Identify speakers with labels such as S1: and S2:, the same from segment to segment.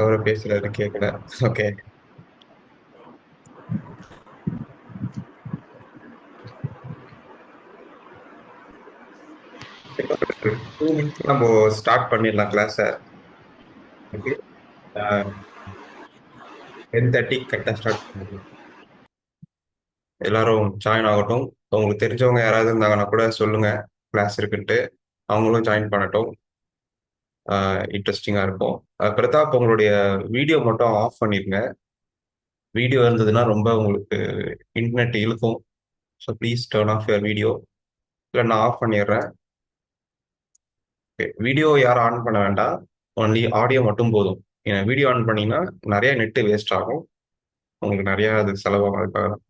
S1: அவரை பேசுறது கேட்கல. ஓகே. ஒரு 2 மினிட்ஸ் நம்ம ஸ்டார்ட் பண்ணிடலாம் கிளாஸை. ஓகே. 10:30 கரெக்டாக ஸ்டார்ட் பண்ணிடலாம். எல்லாரும் ஜாயின் ஆகட்டும். உங்களுக்கு தெரிஞ்சவங்க யாராவது இருந்தாங்கன்னா கூட சொல்லுங்க கிளாஸ் இருக்குன்ட்டு. அவங்களும் ஜாயின் பண்ணட்டும். இன்ட்ரெஸ்டிங்காக இருக்கும். பிரதாப், உங்களுடைய வீடியோ மட்டும் ஆஃப் பண்ணிருங்க. வீடியோ இருந்ததுன்னா ரொம்ப உங்களுக்கு இன்டர்நெட் இழுக்கும். So please turn of your video. இல்லை, நான் ஆஃப் பண்ணிடுறேன். வீடியோ யாரும் ஆன் பண்ண வேண்டாம். ஒன்லி ஆடியோ மட்டும் போதும். ஏன்னா வீடியோ ஆன் பண்ணீங்கன்னா நிறைய நெட்டு வேஸ்ட் ஆகும். உங்களுக்கு நிறைய அது செலவாகும் அதுக்காக தான்.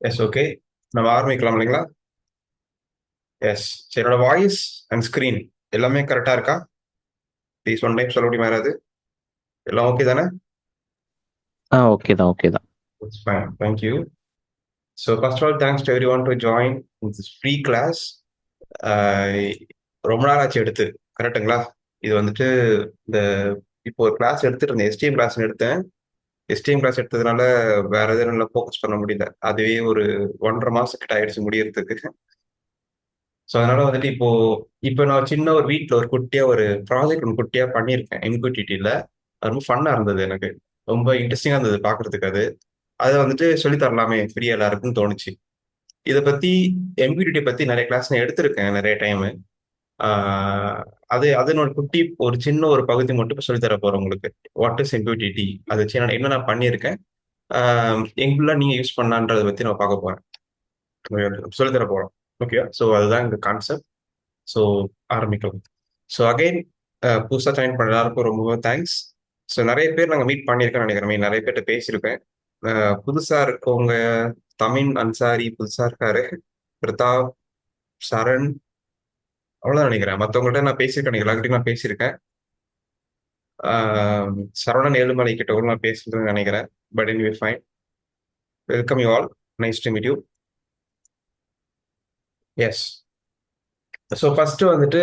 S1: Yes, okay. நம்ம ஆரம்பிக்கலாம் இல்லைங்களா? எஸ். சரி, என்னோட வாய்ஸ் அண்ட் ஸ்க்ரீன் எல்லாமே கரெக்டாக இருக்கா? ப்ளீஸ் ஒன் டைம் சொல்ல முடியுமா யாராவது? எல்லாம் ஓகே தானே?
S2: ஓகே தான், ஓகே தான்.
S1: It's fine. Thank you. So first of all, thanks to everyone to join this free class. ரொம்ப நாள் ஆச்சு எடுத்து. கரெக்ட்டுங்களா? இது வந்துட்டு இந்த இப்போ ஒரு கிளாஸ் எடுத்துட்டு இருந்தேன். எஸ்டிஎம் கிளாஸ் எடுத்தேன். எஸ்டிஎம் கிளாஸ் எடுத்ததுனால வேற எதுவும் நல்லா ஃபோக்கஸ் பண்ண முடியல. அதுவே ஒரு 1.5 மாசம் கிட்ட ஆயிடுச்சு முடியறதுக்கு. ஸோ அதனால வந்துட்டு இப்போ நான் சின்ன ஒரு வீட்டில் ஒரு குட்டியா ஒரு ப்ராஜெக்ட் ஒன்று குட்டியா பண்ணியிருக்கேன் எம்குடிடியில். அது ரொம்ப ஃபன்னா இருந்தது எனக்கு. ரொம்ப இன்ட்ரெஸ்டிங்காக இருந்தது பார்க்கறதுக்கு அது. அதை வந்துட்டு சொல்லி தரலாமே ஃப்ரீயா எல்லாருக்கும் தோணுச்சு. இதை பத்தி எம்குடிடி பத்தி நிறைய கிளாஸ் நான் எடுத்திருக்கேன் நிறைய டைம். அது அதனோட குட்டி ஒரு சின்ன ஒரு பகுதி மட்டும் இப்போ சொல்லித்தர போறேன் உங்களுக்கு. வாட் இஸ் எம்குடிடி, அது சின்ன என்ன நான் பண்ணியிருக்கேன், எங்குள்ள நீங்க யூஸ் பண்ணலான்றதை பத்தி நான் பார்க்க போறேன், சொல்லித்தர போறோம். ஓகே, ஸோ அதுதான் இந்த கான்செப்ட். ஸோ ஆரம்பிக்கலாம். ஸோ அகைன், புதுசாக ஜாயின் பண்ண எல்லாருக்கும் ரொம்ப தேங்க்ஸ். ஸோ நிறைய பேர் நாங்கள் மீட் பண்ணியிருக்கேன்னு நினைக்கிறேன். நிறைய பேர்கிட்ட பேசியிருப்பேன். புதுசா இருக்கவங்க, தமிழ் அன்சாரி புதுசா இருக்காரு, பிரதாப், சரண், அவ்வளோதான் நினைக்கிறேன். மற்றவங்கள்ட்ட நான் பேசியிருக்கேன், எல்லாருக்கிட்டையும் நான் பேசியிருக்கேன். சரவணன் ஏழுமலை கிட்ட கூட நான் பேசுறதுன்னு நினைக்கிறேன். But anyway fine. Welcome you all. Nice to meet you. Yes. So first வந்துட்டு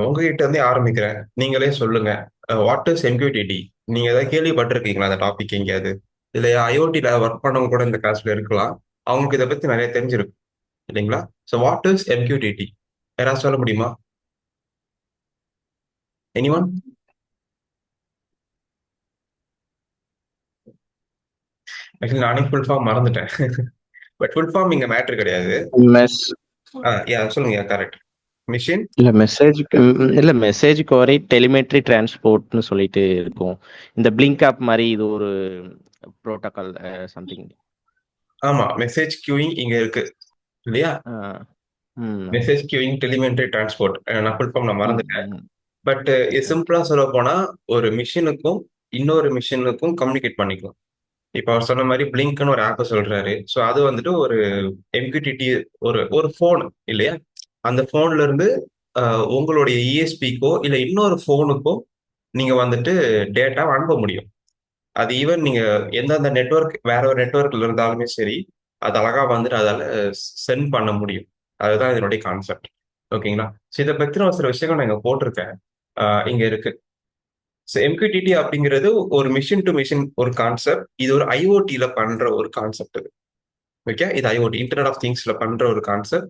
S1: உங்ககிட்ட இருந்தே ஆரம்பிக்கிறேன். நீங்களே சொல்லுங்க, வாட் இஸ் எம்கியூடிடி? நீங்க ஏதாவது கேள்விப்பட்டிருக்கீங்களா அந்த டாபிக் எங்கேயாவது? இல்லை ஐஓடியில் ஒர்க் பண்ணவங்க கூட இந்த கிளாஸ்ல இருக்கலாம். அவங்களுக்கு இதை பத்தி நிறைய தெரிஞ்சிருக்கும் இல்லைங்களா? So what is MQTT? யாராவது சொல்ல முடியுமா? எனிஒன்? ஆக்சுவலி நானே ஃபுல் ஃபார்ம் மறந்துட்டேன். பட் ஃபுல் ஃபார்ம் இங்க மேட்ரு கிடையாது.
S2: மெஸ்
S1: யா சொல்லுங்க, கரெக்ட். மிஷின்.
S2: இல்ல மெசேஜ்க்கு இல்ல மெசேஜ்க்கு ஒரே டெலிமெட்ரி டிரான்ஸ்போர்ட்னு சொல்லிட்டு இருக்கும். இந்த பிளிங்க் ஆப் மாதிரி இது ஒரு புரோட்டோகால் சம்திங்.
S1: ஆமா, மெசேஜ் கியூயிங் இங்க இருக்கு இல்லையா?
S2: ம்
S1: மெசேஜ் கியூயிங், டெலிமெண்ட்ரி டிரான்ஸ்போர்ட். நான் ஃபுல் ஃபார்ம் நான்
S2: ம்
S1: மறந்துட்டேன்.
S2: ம்
S1: பட் சிம்பிளா சொல்ல போனா, ஒரு மிஷினுக்கும் இன்னொரு மிஷினுக்கும் கம்யூனிகேட் பண்ணிக்கலாம். இப்போ அவர் சொன்ன மாதிரி பிளிங்க்னு ஒரு ஆப் சொல்றாரு. ஸோ அது வந்துட்டு ஒரு எம்கியூடிடி, ஒரு ஒரு ஃபோன் இல்லையா? அந்த ஃபோன்ல இருந்து உங்களுடைய இஎஸ்பிக்கோ இல்லை இன்னொரு ஃபோனுக்கோ நீங்க வந்துட்டு டேட்டா அனுப்ப முடியும். அது ஈவன் நீங்க எந்தெந்த நெட்வொர்க், வேற ஒரு நெட்வொர்க்ல இருந்தாலுமே சரி, அது அழகா வந்துட்டு அதால சென்ட் பண்ண முடியும். அதுதான் இதனுடைய கான்செப்ட். ஓகேங்களா? ஸோ இதை பத்தின ஒரு சில விஷயங்கள் நான் இங்க போட்டிருக்கேன். இங்க இருக்கு. ஸோ எம்கியூடிடி அப்படிங்கிறது ஒரு மிஷின் டு மிஷின் ஒரு கான்செப்ட். இது ஒரு ஐஓடியில பண்ற ஒரு கான்செப்ட் இது. ஓகே, இது ஐஓடி, இன்டர்நெட் ஆஃப் திங்ஸ்ல பண்ற ஒரு கான்செப்ட்,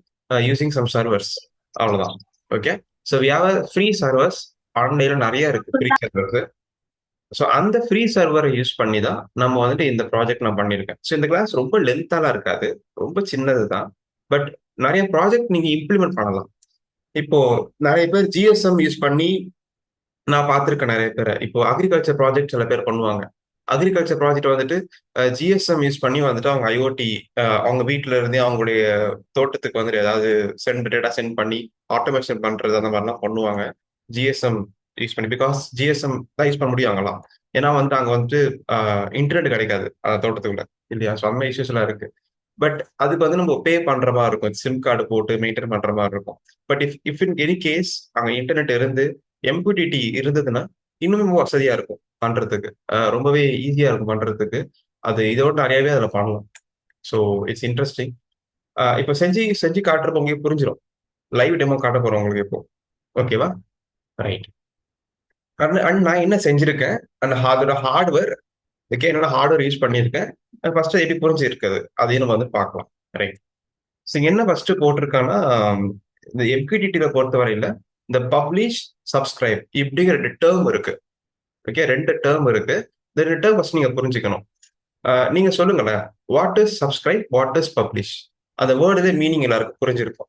S1: யூசிங் சம் சர்வர்ஸ். அவ்வளவுதான். Okay. So we have free servers. ஆன்லைன்ல நிறைய இருக்கு ஃப்ரீ சர்வர்ஸ். ஸோ அந்த ஃப்ரீ சர்வரை யூஸ் பண்ணி தான் நம்ம வந்துட்டு இந்த ப்ராஜெக்ட் நான் பண்ணியிருக்கேன். ஸோ இந்த கிளாஸ் ரொம்ப லென்த்தாலாம் இருக்காது. ரொம்ப சின்னது தான். பட் நிறைய ப்ராஜெக்ட் நீங்க இம்ப்ளிமெண்ட் பண்ணலாம். இப்போ நிறைய பேர் ஜிஎஸ்எம் யூஸ் பண்ணி நான் பார்த்திருக்கேன் நிறைய பேரை. இப்போ அக்ரிகல்ச்சர் ப்ராஜெக்ட் சில பேர் பண்ணுவாங்க. அக்ரிகல்ச்சர் ப்ராஜெக்ட் வந்துட்டு ஜிஎஸ்எம் யூஸ் பண்ணி வந்துட்டு அவங்க ஐஓடி அவங்க வீட்ல இருந்தே அவங்களுடைய தோட்டத்துக்கு வந்துட்டு ஏதாவது டேட்டா சென்ட் பண்ணி ஆட்டோமேஷன் பண்றது அந்த மாதிரிலாம் பண்ணுவாங்க. ஜிஎஸ்எம் யூஸ் பண்ணி பிகாஸ் ஜிஎஸ்எம் தான் யூஸ் பண்ண முடியும் அங்கெல்லாம். ஏன்னா வந்துட்டு அங்க வந்துட்டு இன்டர்நெட் கிடைக்காது அந்த தோட்டத்துக்குள்ள இல்லையா? ஸோ அந்த இஷ்யூஸ் எல்லாம் இருக்கு. பட் அதுக்கு வந்து நம்ம பே பண்ற மாதிரி இருக்கும். சிம் கார்டு போட்டு மெயின்டைன் பண்ற மாதிரி இருக்கும். But if in any case அங்க இன்டர்நெட் இருந்து எம்பிடிடி இருந்ததுன்னா இன்னுமே ரொம்ப வசதியா இருக்கும் பண்றதுக்கு. ரொம்பவே ஈஸியா இருக்கும் பண்றதுக்கு. அது இதோட நிறையவே அதுல பண்ணலாம். So it's interesting. இப்போ செஞ்சு செஞ்சு காட்டுறப்ப உங்களுக்கு புரிஞ்சிடும். லைவ் டெமோ காட்ட போறோம் உங்களுக்கு இப்போ. ஓகேவா? ரைட். அண்ட் நான் என்ன செஞ்சிருக்கேன் அந்த அதோட ஹார்ட்வேர் ஓகே என்னோட ஹார்ட்வேர் யூஸ் பண்ணியிருக்கேன். ஃபர்ஸ்ட் எப்படி புரிஞ்சிருக்குது அதையும் நம்ம வந்து பார்க்கலாம். ரைட். ஸோ என்ன ஃபர்ஸ்ட் போட்டிருக்கான்னா இந்த எம்கியூடிடியில பொறுத்தவரையில இந்த பப்ளிஷ் சப்ஸ்கிரைப் இப்படிங்கிற 2 டேர்ம் இருக்கு. ஓகே 2 டேர்ம் இருக்கு. இந்த 2 டேர்ம் ஃபர்ஸ்ட் நீங்க புரிஞ்சுக்கணும். நீங்க சொல்லுங்களேன், what is subscribe, what is publish? அந்த வேர்டு மீனிங் எல்லாருக்கும் புரிஞ்சிருக்கும்.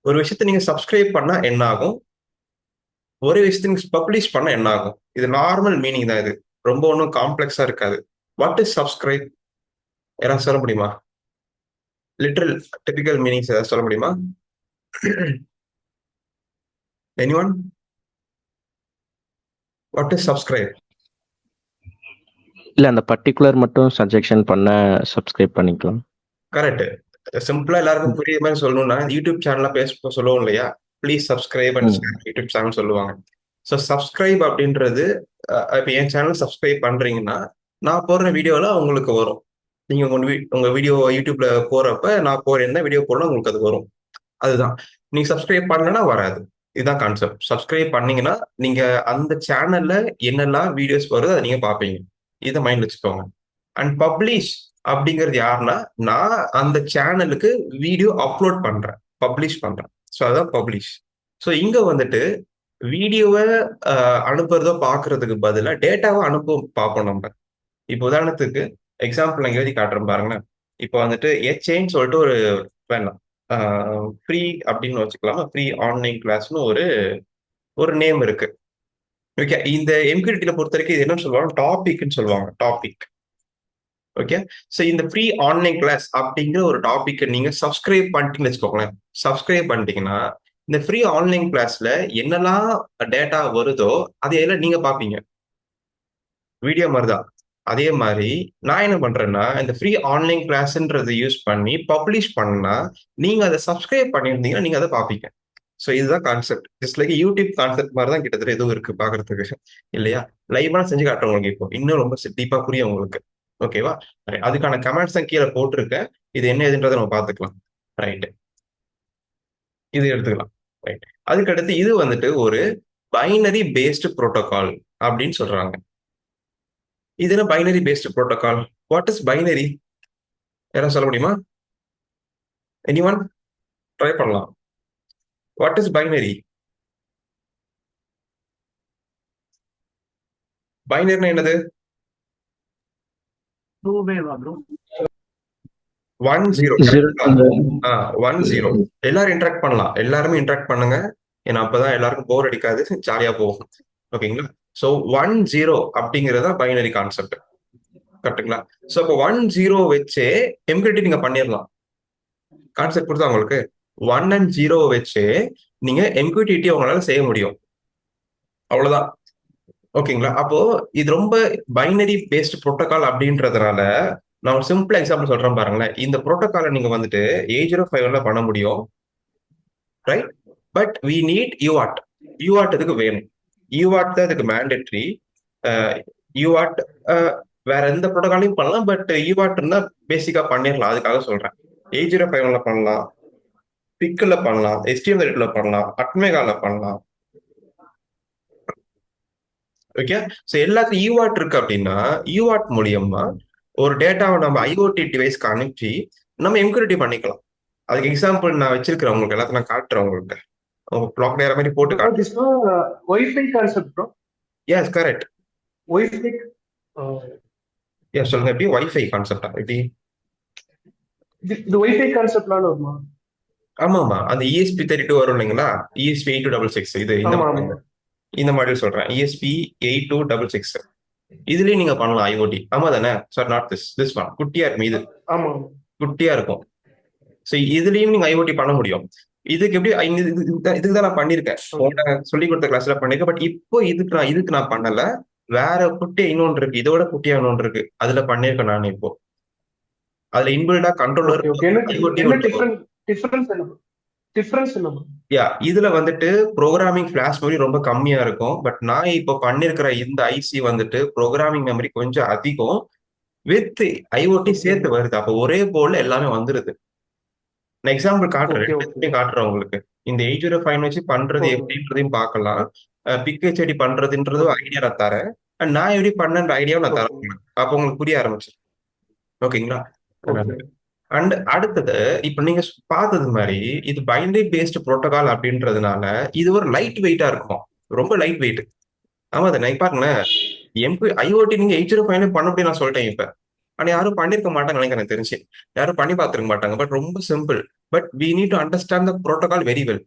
S1: ஒரு விஷயத்தை நீங்க சப்ஸ்கிரைப் பண்ணா என்ன ஆகும், ஒரு விஷயத்தை நீங்க பப்ளிஷ் பண்ணா என்ன ஆகும்? இது நார்மல் மீனிங் தான். இது ரொம்ப ஒன்றும் காம்ப்ளெக்ஸா இருக்காது. What is subscribe? யாராவது சொல்ல முடியுமா? லிட்டரல் டிபிக்கல் மீனிங்ஸ் ஏதாவது சொல்ல முடியுமா? எனிஒன்? What is subscribe?
S2: இல்ல அந்த பர்டிகுலர் மட்டும் சஜெக்ஷன் பண்ண சப்ஸ்கிரைப் பண்ணிக்கலாம்.
S1: கரெக்ட். சிம்பிளா எல்லாருக்கும் புரியுற மாதிரி சொல்லணும்னா யூடியூப் சேனல்ல பேச சொல்லுவோம் இல்லையா? Please subscribe and YouTube channel சொல்லுவாங்க. ஸோ சப்ஸ்கிரைப் அப்படின்றது இப்போ என் சேனல் சப்ஸ்கிரைப் பண்றீங்கன்னா நான் போடுற வீடியோல உங்களுக்கு வரும். நீங்க உங்க வீடியோ யூடியூப்ல போறப்ப நான் என்ன வீடியோ போடணும் உங்களுக்கு அது வரும். அதுதான். நீங்க சப்ஸ்கிரைப் பண்ணலன்னா வராது. இதுதான் கான்செப்ட். சப்ஸ்கிரைப் பண்ணீங்கன்னா நீங்க அந்த சேனல்ல என்னெல்லாம் வீடியோஸ் வருதோ அதை நீங்க பார்ப்பீங்க. இதை மைண்ட் வச்சுக்கோங்க. அண்ட் பப்ளிஷ் அப்படிங்கிறது யாருன்னா நான் அந்த சேனலுக்கு வீடியோ அப்லோட் பண்றேன், பப்ளிஷ் பண்றேன். ஸோ அதான் பப்ளிஷ். ஸோ இங்க வந்துட்டு வீடியோவை அனுப்புறதோ பார்க்கறதுக்கு பதிலாக டேட்டாவை பார்ப்போம் நம்ம. இப்போ உதாரணத்துக்கு எக்ஸாம்பிள் நான் எழுதி காட்டுறேன் பாருங்களேன். இப்போ வந்துட்டு எச்சேன்னு சொல்லிட்டு ஒரு வேணாம் ஃப்ரீ அப்படின்னு வச்சுக்கலாமா? ஃப்ரீ ஆன்லைன் கிளாஸ்னு ஒரு நேம் இருக்கு. ஓகே இந்த எம்கியூடிடியில பொறுத்த வரைக்கும் இது என்ன சொல்லுவாங்க, டாபிக்னு சொல்லுவாங்க. டாபிக். ஓகே. ஸோ இந்த ஃப்ரீ ஆன்லைன் கிளாஸ் அப்படிங்கிற ஒரு டாபிக் நீங்க சப்ஸ்கிரைப் பண்ணிட்டீங்கன்னு வச்சுக்கோங்களேன். சப்ஸ்கிரைப் பண்ணிட்டீங்கன்னா இந்த ஃப்ரீ ஆன்லைன் கிளாஸ்ல என்னெல்லாம் டேட்டா வருதோ அதையெல்லாம் நீங்க பார்ப்பீங்க. வீடியோ மாதிரி தான். அதே மாதிரி நான் என்ன பண்றேன்னா இந்த ஃப்ரீ ஆன்லைன் கிளாஸ்ன்றதை யூஸ் பண்ணி பப்ளிஷ் பண்ணா நீங்க அதை சப்ஸ்கிரைப் பண்ணியிருந்தீங்கன்னா நீங்க அதை பார்ப்பீங்க. ஸோ இதுதான் concept. Just like YouTube concept மாதிரி தான் கிட்டத்தட்ட எதுவும் இருக்கு பாக்குறதுக்கு இல்லையா? லைவா செஞ்சு காட்டுறேன் உங்களுக்கு இப்போ இன்னும் ரொம்ப டீப்பா புரியும் உங்களுக்கு. ஓகேவா? அதுக்கான கமெண்ட்ஸ் தான் கீழே போட்டிருக்கேன். இது என்ன எதுன்றதை நம்ம பார்த்துக்கலாம். ரைட். இது எடுத்துக்கலாம். ரைட். அதுக்கடுத்து இது வந்துட்டு ஒரு பைனரி பேஸ்டு புரோட்டோகால் அப்படின்னு சொல்றாங்க. இது என்ன binary based protocol? What is binary? யாராவது சொல்ல முடியுமா? எனிஒன்? ட்ரை பண்ணலாம். What is binary? பைனரினா என்னது? 1-0. 1-0 எல்லாரும் இன்டராக்ட் பண்ணலாம். எல்லாருமே இன்டராக்ட் பண்ணுங்க. ஏன்னா அப்பதான் எல்லாருக்கும் போர் அடிக்காது, ஜாலியா போகும். ஓகேங்களா? சோ 1-0 அப்படிங்கறத பைனரி கான்செப்ட். கரெக்டுங்களா? சோ இப்போ 1-0 வச்சே எம்கியூடிடி நீங்க பண்ணிடலாம். கான்செப்ட் புரியுதா உங்களுக்கு? 1 and 0 வச்சு நீங்க எம்கியூடிடி உங்களால செய்ய முடியும். அவ்வளவுதான். ஓகேங்களா? அப்போ இது ரொம்ப பைனரி பேஸ்ட் புரோட்டோகால் அப்படின்றதுனால நான் ஒரு சிம்பிள் எக்ஸாம்பிள் சொல்றேன் பாருங்களேன். இந்த புரோட்டோகாலை நீங்க வந்துட்டு 805 பண்ண முடியும். Right? But we need UART. UART இதுக்கு வேணும். யூஆர்ட் தான் இதுக்கு மேண்டேட்ரி. யூஆர்ட் வேற எந்த புரோட்டோகாலையும் பண்ணலாம். பட் யூஆர்ட் இருந்தா பேசிக்கா பண்ணிடலாம். அதுக்காக சொல்றேன். 805 பண்ணலாம், பிக்ல பண்ணலாம், HTML8ல பண்ணலாம், அட்மேகால பண்ணலாம். ஓகே. சோ எல்லாத்துக்கும் யூஆர்ட் இருக்கு அப்படின்னா யூஆர்ட் மூலியமா ஒரு டேட்டாவை நம்ம ஐஓடி டிவைஸ்க்கு அனுப்பி நம்ம எம்கியூடிடி பண்ணிக்கலாம். அதுக்கு எக்ஸாம்பிள் நான் வச்சிருக்கிறேன் உங்களுக்கு எல்லாத்தையும் நான் காட்டுறேன் உங்களுக்கு. பிளாக் நேர மாதிரி போட்டு காட்டுறேன்.
S3: Wifi concept bro.
S1: Yes correct.
S3: Wifi
S1: சொல்லுங்க, எப்படி வைஃபை கான்செப்டா எப்படி?
S3: இது ஒய்ஃபை கான்செப்ட்லாம் வருமா?
S1: ஆமாமா, அந்த ESP32 வரும் இல்லைங்களா, ESP8266, இது இந்த
S3: ஆமா ஆமா.
S1: மாடல். இந்த மாடல் சொல்றேன், ESP8266. இதுலயும் நீங்க பண்ணலாம் ஐஓடி. ஆமா தானே சார்? நாட் திஸ் ஒன், குட்டியா இருக்கும், இது
S3: ஆமா
S1: குட்டியா இருக்கும். ஸோ இதுலயும் நீங்க ஐஓடி பண்ண முடியும். இதுக்கு எப்படி இதுக்கு தான் நான் பண்ணியிருக்கேன், சொல்லி கொடுத்த கிளாஸ்ல பண்ணிருக்கேன். பட் இப்போ இதுக்கு நான் பண்ணல. வேற குட்டியா இன்னொன்று இருக்கு, இதோட குட்டியா இன்னொன்று இருக்கு, அதுல பண்ணிருக்கேன் நான். இப்போ அதுல இன்பில்டா கண்ட்ரோலர் ஐஓடி.
S3: டிஃபரன்ஸ் என்ன?
S1: இதுல வந்துட்டு ப்ரோக்ராமிங் ஃபிளாஷ் மெமரி ரொம்ப கம்மியா இருக்கும். பட் நான் இப்போ பண்ணிருக்கிற இந்த ஐசி வந்துட்டு ப்ரோக்ராமிங் மெமரி கொஞ்சம் அதிகம், வித் ஐஓடி சேர்த்து வருது. அப்போ ஒரே போர்டில் எல்லாமே வந்துருது. நான் எக்ஸாம்பிள் காட்டுறேன் உங்களுக்கு. இந்த 8059 வச்சு பண்றது எப்படின்றதையும் பார்க்கலாம். பிக்ஹெச்டி பண்றதுன்றது ஐடியா நான் தரேன். நான் எப்படி பண்ணன்ற ஐடியாவும் நான் தரேன் உங்களுக்கு. அப்போ உங்களுக்கு புரிய ஆரம்பிச்சு. ஓகேங்களா? அண்ட் அடுத்தது, இப்ப நீங்க பார்த்தது மாதிரி இது பைனரி பேஸ்ட் புரோட்டோகால் அப்படின்றதுனால இது ஒரு லைட் வெயிட்டா இருக்கும், ரொம்ப லைட் வெயிட். ஆமா தானே? பாருங்களேன், ஐஓடி நீங்க 8059 பண்ண முடியும் நான் சொல்லிட்டேன் இப்ப. ஆனா யாரும் பண்ணிருக்க மாட்டாங்க நினைக்கிறேன், எனக்கு தெரிஞ்சு யாரும் பண்ணி பார்த்துருக்க மாட்டாங்க. பட் ரொம்ப simple. But we need to understand the protocol very well.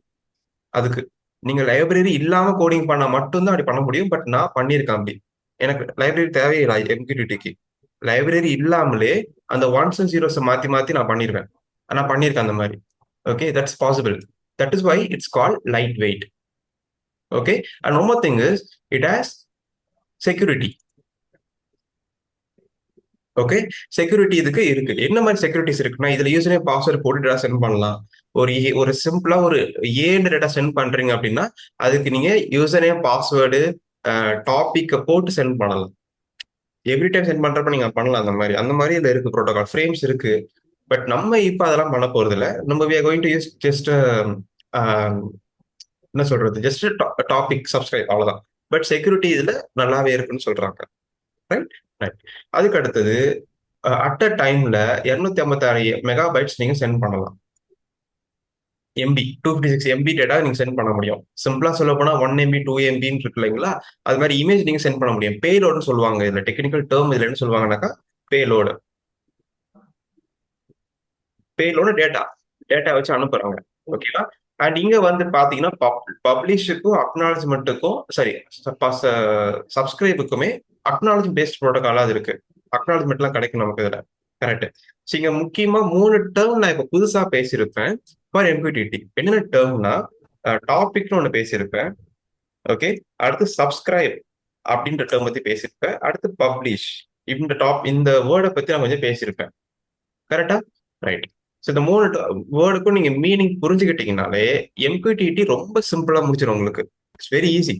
S1: அதுக்கு நீங்க லைப்ரரி இல்லாம கோடிங் பண்ணா மட்டும்தான் அப்படி பண்ண முடியும். பட் நான் பண்ணியிருக்கேன் அப்படி. எனக்கு லைப்ரரி தேவையில்லை MQTT-க்கு. லைப்ரரி இல்லாமலே அந்த ஒன்ஸ் அண்ட் ஜீரோஸ் மாத்தி மாத்தி நான் பண்ணிருவேன். நான் பண்ணியிருக்கேன் அந்த மாதிரி. Okay, that's possible. That is why it's call light weight. Okay, and one more thing is it has security. Okay, security இதுக்கு இருக்கு. என்ன மாதிரி செக்யூரிட்டிஸ் இருக்குன்னா, இதுல யூசர் நேம் பாஸ்வேர்ட் போட்டு டேட்டா சென்ட் பண்ணலாம். ஒரு சிம்பிளா ஒரு ஏன்னு டேட்டா சென்ட் பண்றீங்க அப்படின்னா அதுக்கு நீங்க யூசர் நேம் பாஸ்வேர்டு டாபிக் போட்டு சென்ட் பண்ணலாம். எவ்ரி டைம் சென்ட் பண்றப்ப நீங்க பண்ணலாம். அந்த மாதிரி இதுல இருக்கு, ப்ரோட்டோகால் ஃப்ரேம்ஸ் இருக்கு. பட் நம்ம இப்ப அதெல்லாம் பண்ண போறது இல்ல. நம்ம we are going to use just என்ன சொல்றது, ஜஸ்ட் டாபிக் சப்ஸ்கிரைப், அவ்வளவுதான். பட் செக்யூரிட்டி இதுல நல்லாவே இருக்குன்னு சொல்றாங்க. Right right. அதுக்கு அடுத்தது, அட் அ டைம்ல 256 மெகாபைட்ஸ் நீங்க சென்ட் பண்ணலாம். எம்பி 256 MB டேட்டா நீங்க சென்ட் பண்ண முடியும். சிம்பிளா சொல்ல போனா 1 MB 2 MBன்னு இருக்கு இல்லைங்களா, அது மாதிரி இமேஜ் நீங்க சென்ட் பண்ண முடியும். பேலோடுன்னு சொல்லுவாங்க. இதுல டெக்னிக்கல் டேர்ம் இதுல என்ன சொல்லுவாங்கன்னாக்கா பேலோடு. பேலோட டேட்டா வச்சு அனுப்புறாங்க. ஓகேவா? அண்ட் இங்க வந்து பாத்தீங்கன்னா பப்ளிஷுக்கும் அக்னாலஜ்மெண்ட்டுக்கும், சரி, சப்ஸ்கிரைபுக்குமே அக்னாலஜ் பேஸ்ட் ப்ரோட்டோகாலா அது இருக்கு. அக்னாலஜ்மெண்ட்லாம் கிடைக்கும் நமக்கு இதுல. கரெக்ட். ஸோ இங்க முக்கியமா 3 டேர்ம் நான் இப்ப புதுசா பேசியிருப்பேன் ஃபார் MQTT. என்னென்ன டேர்ம்னா, டாபிக்னு ஒண்ணு பேசியிருப்பேன். ஓகே, அடுத்து சப்ஸ்கிரைப் அப்படின்ற டேர்ம் பத்தி பேசியிருப்பேன். அடுத்து பப்ளிஷ் இந்த வேர்டை பத்தி நான் கொஞ்சம் பேசியிருப்பேன். கரெக்டா? ரைட். ஸோ இந்த 3 வேர்டுக்கும் நீங்க மீனிங் புரிஞ்சுக்கிட்டீங்கனாலே MQTT ரொம்ப சிம்பிளா முடிச்சிடும் உங்களுக்கு. It's very easy.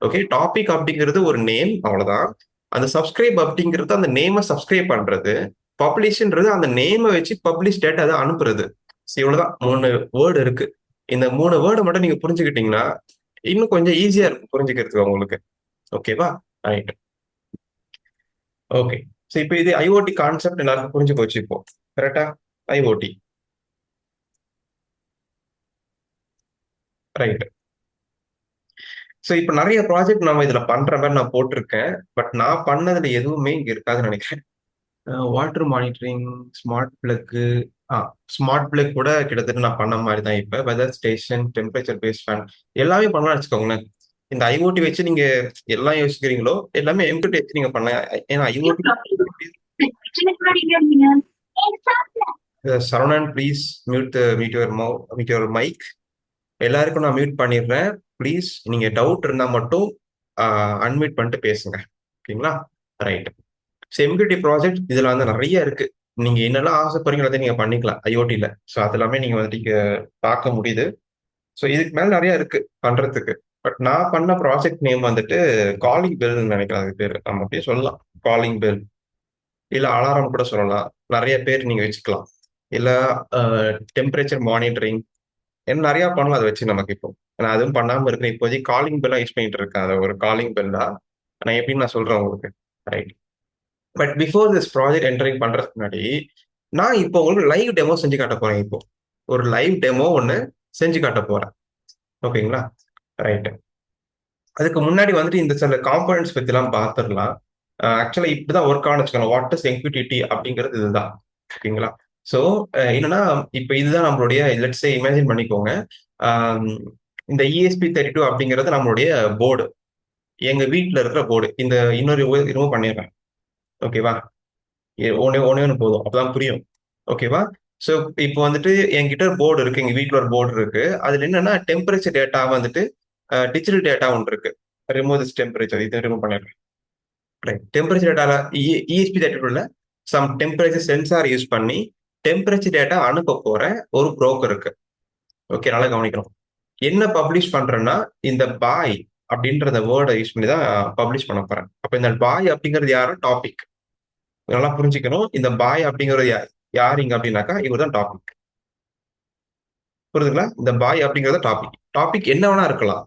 S1: Okay, topic அப்படிங்கிறது ஒரு நேம், அவ்வளவுதான். அந்த சப்ஸ்கிரைப் அப்படிங்கிறது அந்த நேமை சப்ஸ்கிரைப் பண்றது. பப்ளிஷ்ன்றது அந்த நேமை வச்சு பப்ளிஷ் டேட்டா அதை அனுப்புறது. இவ்வளவுதான், 3 வேர்டு இருக்கு. இந்த 3 வேர்டை மட்டும் நீங்க புரிஞ்சுக்கிட்டீங்கன்னா இன்னும் கொஞ்சம் ஈஸியா இருக்கும் புரிஞ்சுக்கிறதுக்கு உங்களுக்கு. ஓகேவா? ரைட். ஓகே, ஸோ இப்போ இது ஐஓடி கான்செப்ட் எல்லாருக்கும் புரிஞ்சு போச்சு இப்போ. கரெக்டா? ஐஓடி. ரைட். ஸோ இப்போ நிறைய ப்ராஜெக்ட் நம்ம இதுல பண்ற மாதிரி நான் போட்டிருக்கேன். பட் நான் பண்ணதுல எதுவுமே இங்க இருக்காதுன்னு நினைக்கிறேன். வாட்டர் மானிட்டரிங், ஸ்மார்ட் பிளக் கூட கிட்டத்தட்ட நான் பண்ண மாதிரி தான். இப்போ weather station, temperature based fan எல்லாமே பண்ணலாம் வச்சுக்கோங்களேன். இந்த ஐஓடி வச்சு நீங்க எல்லாம் யோசிக்கிறீங்களோ எல்லாமே MQTT வச்சு நீங்க பண்ணலாம். ஏன்னா IoT. Saravanan, please mute your mic. எல்லாருக்கும் நான் மியூட் பண்ணிடுறேன். ப்ளீஸ் நீங்க டவுட் இருந்தா மட்டும் அன்மியூட் பண்ணிட்டு பேசுங்க. ஓகேங்களா? ரைட். MQTT ப்ராஜெக்ட் இதுல வந்து நிறைய இருக்கு. நீங்க என்னெல்லாம் ஆசைப்படுறீங்களோ அதை நீங்க பண்ணிக்கலாம் ஐஓடில. ஸோ அது எல்லாமே நீங்க வந்துட்டு இங்க பார்க்க முடியுது. ஸோ இதுக்கு மேல நிறைய இருக்கு பண்றதுக்கு. பட் நான் பண்ண ப்ராஜெக்ட் நேம் வந்துட்டு காலிங் பெல்னு நினைக்கிறேன். அது பேர் நம்ம அப்படியே சொல்லலாம், காலிங் பெல். இல்ல அலாரம் கூட சொல்லலாம். நிறைய பேர் நீங்க வச்சுக்கலாம். இல்ல டெம்பரேச்சர் மானிட்டரிங், என்ன நிறைய பண்ணலாம் அதை வச்சு நமக்கு. இப்போ நான் அதுவும் பண்ணாம இருக்கேன். இப்போதைக்கு காலிங் பெல்லாம் யூஸ் பண்ணிட்டு இருக்கேன். அது ஒரு காலிங் பெல் தான். நான் எப்படின்னு நான் சொல்றேன் உங்களுக்கு. Right. But before this project entering பண்றதுக்கு முன்னாடி நான் இப்போ உங்களுக்கு லைவ் டெமோ செஞ்சு காட்ட போறேன். இப்போ ஒரு லைவ் டெமோ ஒன்று செஞ்சு காட்ட போறேன். ஓகேங்களா? ரைட். அதுக்கு முன்னாடி வந்துட்டு இந்த சில காம்பனன்ட்ஸ் பத்திலாம் பார்த்துடலாம். ஆக்சுவலா இப்படிதான் ஒர்க் ஆகும்னு வச்சுக்கோங்க. வாட் இஸ் எம்கியூடிடி அப்படிங்கிறது இதுதான். ஓகேங்களா? ஸோ என்னன்னா, இப்போ இதுதான் நம்மளுடைய லெட்ஸ் சே இமேஜின் பண்ணிக்கோங்க. ஆம், இந்த ESP32 அப்படிங்கிறது நம்மளுடைய போர்டு. எங்க வீட்ல இருக்கிற போர்டு. இந்த இன்னொரு ரிமூவ் பண்ணிடுறேன். ஓகேவா? ஒண்ணே ஒண்ணே ஒண்ணு போதும். அப்பதான் புரியும். ஓகேவா? ஸோ இப்போ வந்துட்டு என்கிட்ட ஒரு போர்டு இருக்கு. எங்க வீட்ல ஒரு போர்டு இருக்கு. அதுல என்னன்னா டெம்பரேச்சர் டேட்டா வந்துட்டு டிஜிட்டல் டேட்டா ஒன்று இருக்கு. Remove this temperature. இதை ரிமூவ் பண்ணிடுறேன். ரைட். டெம்பரேச்சர் டேட்டால ESP32ல சம் டெம்பரேச்சர் சென்சார் யூஸ் பண்ணி டெம்பரேச்சர் டேட்டா அனுப்ப போற ஒரு புரோக்கர் இருக்கு. ஓகே, நல்லா கவனிக்கணும். என்ன பப்ளிஷ் பண்றேன்னா இந்த பாய் அப்படின்ற வேர்டை யூஸ் பண்ணி தான் பப்ளிஷ் பண்ண போறேன். அப்ப இந்த பாய் அப்படிங்கிறது யாரும் டாபிக். நல்லா புரிஞ்சுக்கணும். இந்த பாய் அப்படிங்கிறது யார் இங்க அப்படின்னாக்கா இவர் தான் டாபிக். புரியுதுங்களா? இந்த பாய் அப்படிங்கிறது டாபிக். டாபிக் என்ன வேணா இருக்கலாம்.